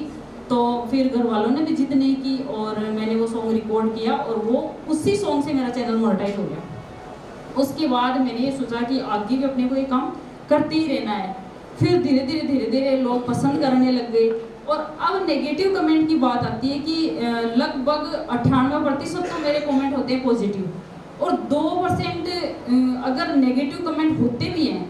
तो फिर घर वालों ने भी जिद नहीं की और मैंने वो सॉन्ग रिकॉर्ड किया और वो उसी सॉन्ग से मेरा चैनल मोनेटाइज हो गया। उसके बाद मैंने ये सोचा कि आगे भी अपने को ये काम करते ही रहना है। फिर धीरे धीरे लोग पसंद करने लग गए। और अब नेगेटिव कमेंट की बात आती है कि लगभग 98% तो मेरे कमेंट होते हैं पॉजिटिव और 2% अगर नेगेटिव कमेंट होते भी हैं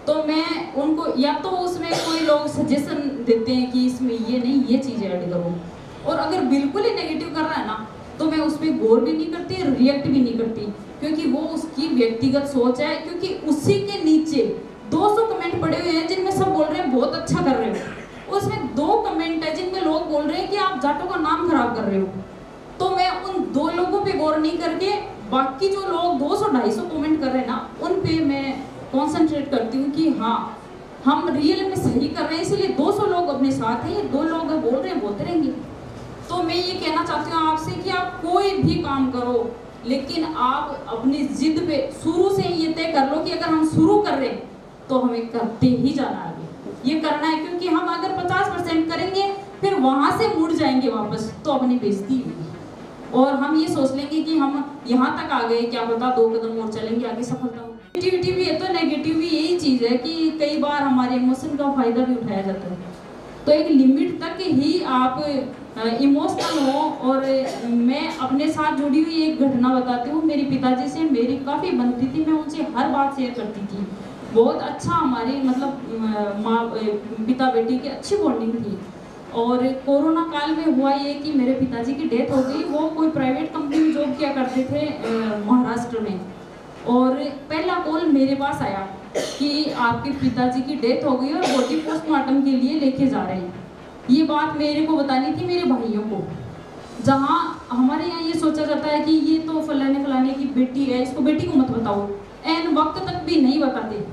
तो मैं उनको या तो उसमें कोई लोग सजेशन देते हैं कि इसमें ये नहीं ये चीज़ ऐड करो, और अगर बिल्कुल ही नेगेटिव कर रहा है ना तो मैं उसमें गौर भी नहीं करती, रिएक्ट भी नहीं करती, क्योंकि वो उसकी व्यक्तिगत सोच है। क्योंकि उसी के नीचे 200 कमेंट पड़े हुए हैं जिनमें सब बोल रहे हैं बहुत अच्छा कर रहे हो, उसमें 2 कमेंट है जिनमें लोग बोल रहे हैं कि आप जाटों का नाम खराब कर रहे हो। तो मैं उन 2 लोगों पे गौर नहीं करके बाकी जो लोग 200-250 कमेंट कर रहे हैं ना उन पे मैं कॉन्सेंट्रेट करती हूँ कि हाँ हम रियल में सही कर रहे हैं, इसलिए 200 लोग अपने साथ हैं, ये 2 लोग बोल रहे हैं बोलते रहेंगे। तो मैं ये कहना चाहती हूँ आपसे कि आप कोई भी काम करो लेकिन आप अपनी जिद पे शुरू से ये तय कर लो कि अगर हम शुरू कर रहे हैं तो हमें करते ही जाना है, आगे ये करना है। क्योंकि हम अगर 50% करेंगे फिर वहाँ से मुड़ जाएंगे वापस तो अपनी बेइज्जती होगी और हम ये सोच लेंगे कि हम यहाँ तक आ गए, क्या पता 2 कदम और चलेंगे आगे सफलता हो। नेगेटिविटी भी है तो नेगेटिव भी यही चीज़ है कि कई बार हमारे इमोशन का फायदा भी उठाया जाता है। तो एक लिमिट तक ही आप इमोशनल हो। और मैं अपने साथ जुड़ी हुई एक घटना बताती हूँ। मेरे पिताजी से मेरी काफ़ी बनती थी, मैं उनसे हर बात शेयर करती थी, बहुत अच्छा हमारी मतलब माँ पिता बेटी की अच्छी बॉन्डिंग थी। और कोरोना काल में हुआ ये कि मेरे पिताजी की डेथ हो गई। वो कोई प्राइवेट कंपनी में जॉब किया करते थे महाराष्ट्र में, और पहला कॉल मेरे पास आया कि आपके पिताजी की डेथ हो गई और बॉडी पोस्टमार्टम के लिए लेके जा रहे हैं। ये बात मेरे को बतानी थी मेरे भाइयों को। जहाँ हमारे यहाँ ये सोचा जाता है कि ये तो फलाने फलाने की बेटी है, इसको बेटी को मत बताओ, एन वक्त तक भी नहीं बताते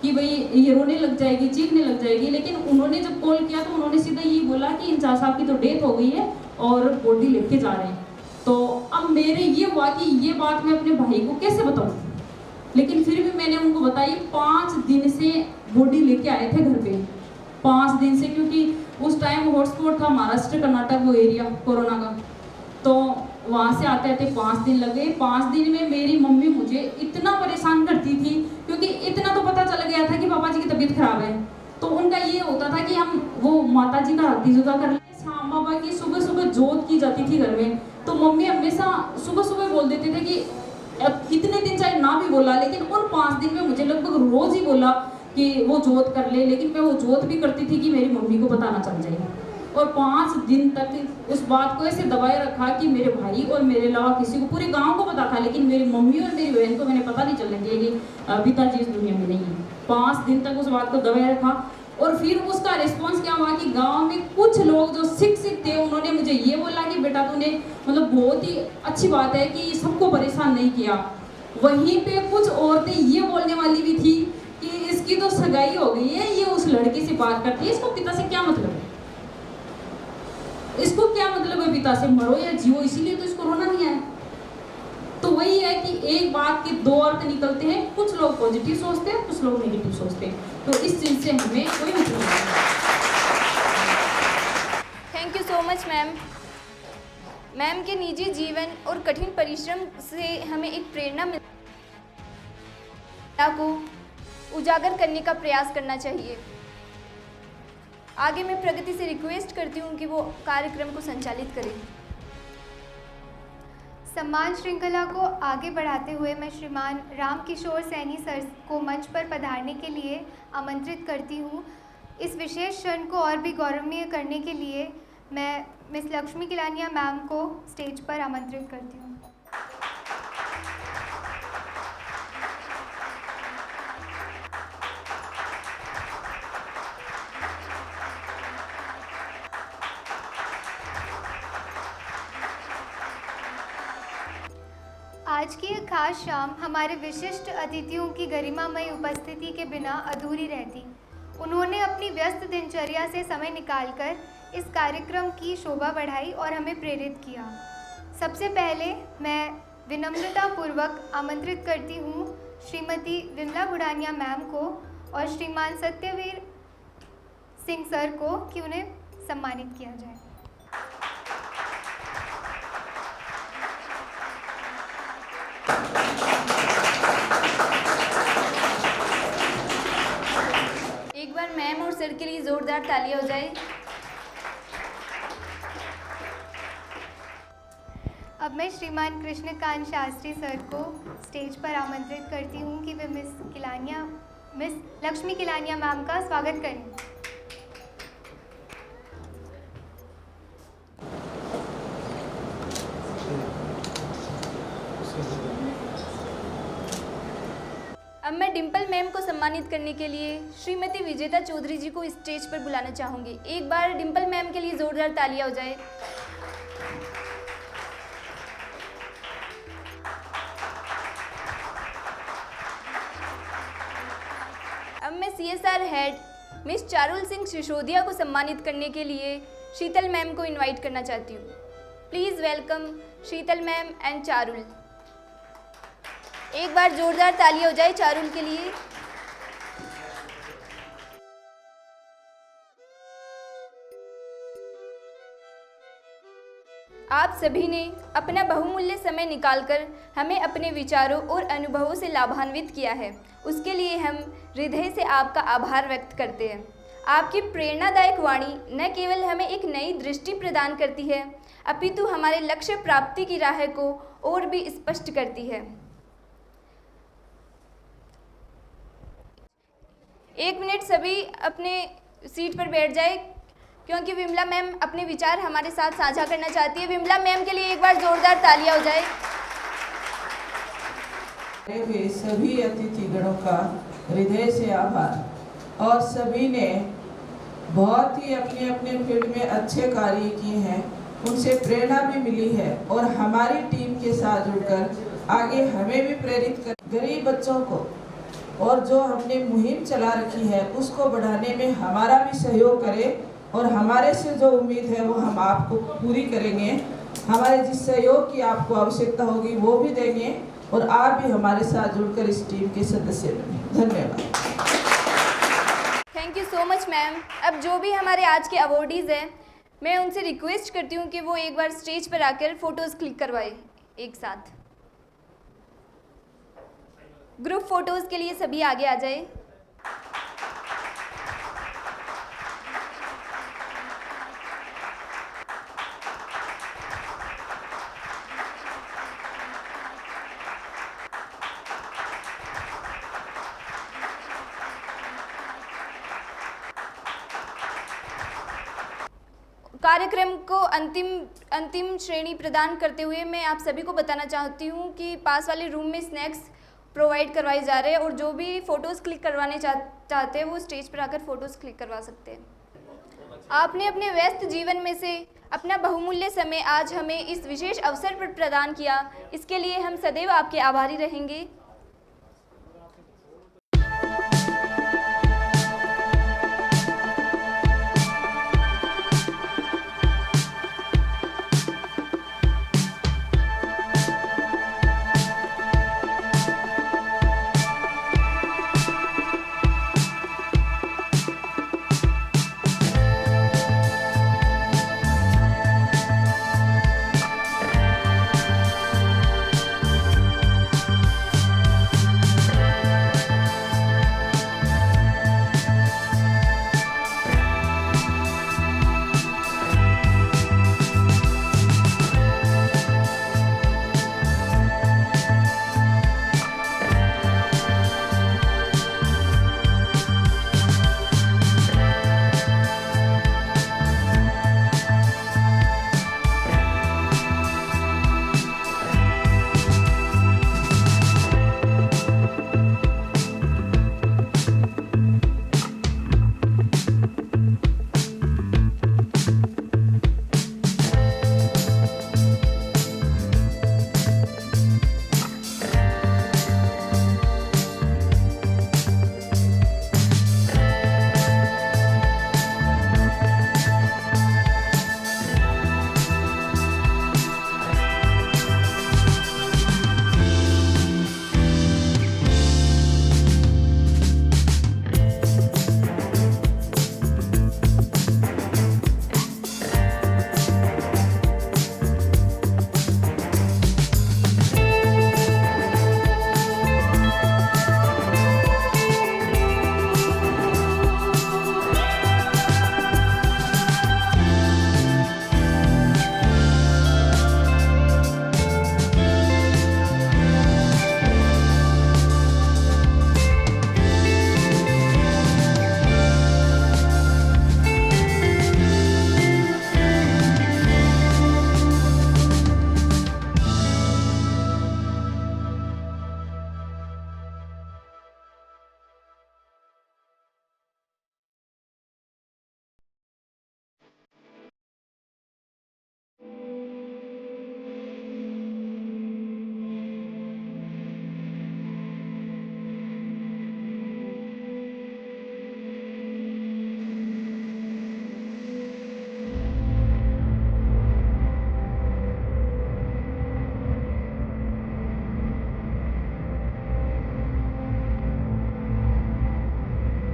कि भाई ये रोने लग जाएगी, चीखने लग जाएगी। लेकिन उन्होंने जब कॉल किया तो उन्होंने सीधा ये बोला कि इंचार्ज साहब की तो डेथ हो गई है और बॉडी लेके जा रहे हैं। तो अब मेरे ये हुआ कि ये बात मैं अपने भाई को कैसे बताऊँ, लेकिन फिर भी मैंने उनको बताई। 5 दिन से बॉडी लेके आए थे घर पे, 5 दिन से, क्योंकि उस टाइम हॉटस्पॉट था महाराष्ट्र कर्नाटक वो एरिया कोरोना का। तो वहाँ से आते आते 5 दिन लगे। 5 दिन में मेरी मम्मी मुझे इतना परेशान करती थी, क्योंकि इतना तो पता चल गया था कि पापा जी की तबीयत खराब है। तो उनका ये होता था कि हम वो माता जी का आरती जुदा कर लें। शाम बाबा की सुबह सुबह जोत की जाती थी घर में, तो मम्मी हमेशा सुबह सुबह बोल देते थे कि इतने दिन चाहे ना भी बोला, लेकिन उन 5 दिन में मुझे लगभग रोज ही बोला कि वो जोत कर ले। लेकिन मैं वो जोत भी करती थी कि मेरी मम्मी को पता ना चल जाए। और 5 दिन तक उस बात को ऐसे दबाए रखा कि मेरे भाई और मेरे अलावा किसी को, पूरे गांव को पता था, लेकिन मेरी मम्मी और मेरी बहन को मैंने पता नहीं चलने दिया कि पिताजी इस दुनिया में नहीं है। 5 दिन तक उस बात को दबाए रखा। और फिर उसका रिस्पॉन्स क्या हुआ कि गांव में कुछ लोग जो शिक्षित थे उन्होंने मुझे ये बोला कि बेटा तूने मतलब बहुत ही अच्छी बात है कि सबको परेशान नहीं किया। वहीं पे कुछ औरतें ये बोलने वाली भी थी कि इसकी तो सगाई हो गई है, ये उस लड़की से बात करती है, इसको पिता से क्या मतलब है, इसको क्या मतलब है पिता से, मरो या जियो, इसीलिए तो इस कोरोना नहीं आया। तो वही है कि एक बात के दो अर्थ निकलते हैं, कुछ लोग पॉजिटिव सोचते हैं, कुछ लोग नेगेटिव सोचते हैं। तो इस चीज से हमें कोई मतलब नहीं। Thank you so much ma'am. Ma'am के निजी जीवन और कठिन परिश्रम से हमें एक प्रेरणा को उजागर करने का प्रयास करना चाहिए। आगे मैं प्रगति से रिक्वेस्ट करती हूँ कि वो कार्यक्रम को संचालित करें। सम्मान श्रृंखला को आगे बढ़ाते हुए मैं श्रीमान राम किशोर सैनी सर को मंच पर पधारने के लिए आमंत्रित करती हूँ। इस विशेष क्षण को और भी गौरवनीय करने के लिए मैं मिस लक्ष्मी किलानिया मैम को स्टेज पर आमंत्रित करती हूँ। आज की यह खास शाम हमारे विशिष्ट अतिथियों की गरिमामयी उपस्थिति के बिना अधूरी रहती। उन्होंने अपनी व्यस्त दिनचर्या से समय निकालकर इस कार्यक्रम की शोभा बढ़ाई और हमें प्रेरित किया। सबसे पहले मैं विनम्रतापूर्वक आमंत्रित करती हूँ श्रीमती विमला बुढ़ानिया मैम को और श्रीमान सत्यवीर सिंह सर को कि उन्हें सम्मानित किया जाए। एक बार मैम और सर के लिए जोरदार तालियां हो जाए। अब मैं श्रीमान कृष्णकांत शास्त्री सर को स्टेज पर आमंत्रित करती हूँ कि वे मिस लक्ष्मी किलानिया मैम का स्वागत करें। अब मैं डिम्पल मैम को सम्मानित करने के लिए श्रीमती विजेता चौधरी जी को स्टेज पर बुलाना चाहूँगी। एक बार डिम्पल मैम के लिए जोरदार तालियां हो जाए। अब मैं CSR head miss Charul Singh Sisodia को सम्मानित करने के लिए शीतल मैम को इनवाइट करना चाहती हूँ। Please welcome Sheetal ma'am and Charul. एक बार जोरदार तालियां हो जाए चारुल के लिए। आप सभी ने अपना बहुमूल्य समय निकालकर हमें अपने विचारों और अनुभवों से लाभान्वित किया है। उसके लिए हम हृदय से आपका आभार व्यक्त करते हैं। आपकी प्रेरणादायक वाणी न केवल हमें एक नई दृष्टि प्रदान करती है, अपितु हमारे लक्ष्य प्राप्ति की राह को और भी स्पष्ट करती है। 1 मिनट सभी अपने सीट पर बैठ जाए, क्योंकि विमला मैम अपने विचार हमारे साथ साझा करना चाहती है। विमला मैम के लिए एक बार जोरदार तालियां हो जाए। हुए सभी अतिथिगणों का हृदय से आभार। और सभी ने बहुत ही अपने अपने फील्ड में अच्छे कार्य किए हैं, उनसे प्रेरणा भी मिली है और हमारी टीम के साथ जुड़कर आगे हमें भी प्रेरित कर गरीब बच्चों को और जो हमने मुहिम चला रखी है उसको बढ़ाने में हमारा भी सहयोग करें और हमारे से जो उम्मीद है वो हम आपको पूरी करेंगे। हमारे जिस सहयोग की आपको आवश्यकता होगी वो भी देंगे और आप भी हमारे साथ जुड़कर इस टीम के सदस्य बने। धन्यवाद। Thank you so much ma'am. अब जो भी हमारे आज के अवॉर्डीज़ हैं, मैं उनसे रिक्वेस्ट करती हूँ कि वो एक बार स्टेज पर आकर फ़ोटोज़ क्लिक करवाएं एक साथ। ग्रुप फ़ोटोज़ के लिए सभी आगे आ जाए। कार्यक्रम को अंतिम श्रेणी प्रदान करते हुए मैं आप सभी को बताना चाहती हूँ कि पास वाले रूम में स्नैक्स प्रोवाइड करवाए जा रहे हैं और जो भी फ़ोटोज़ क्लिक करवाने चाहते हैं वो स्टेज पर आकर फ़ोटोज़ क्लिक करवा सकते हैं। आपने अपने व्यस्त जीवन में से अपना बहुमूल्य समय आज हमें इस विशेष अवसर पर प्रदान किया, इसके लिए हम सदैव आपके आभारी रहेंगे।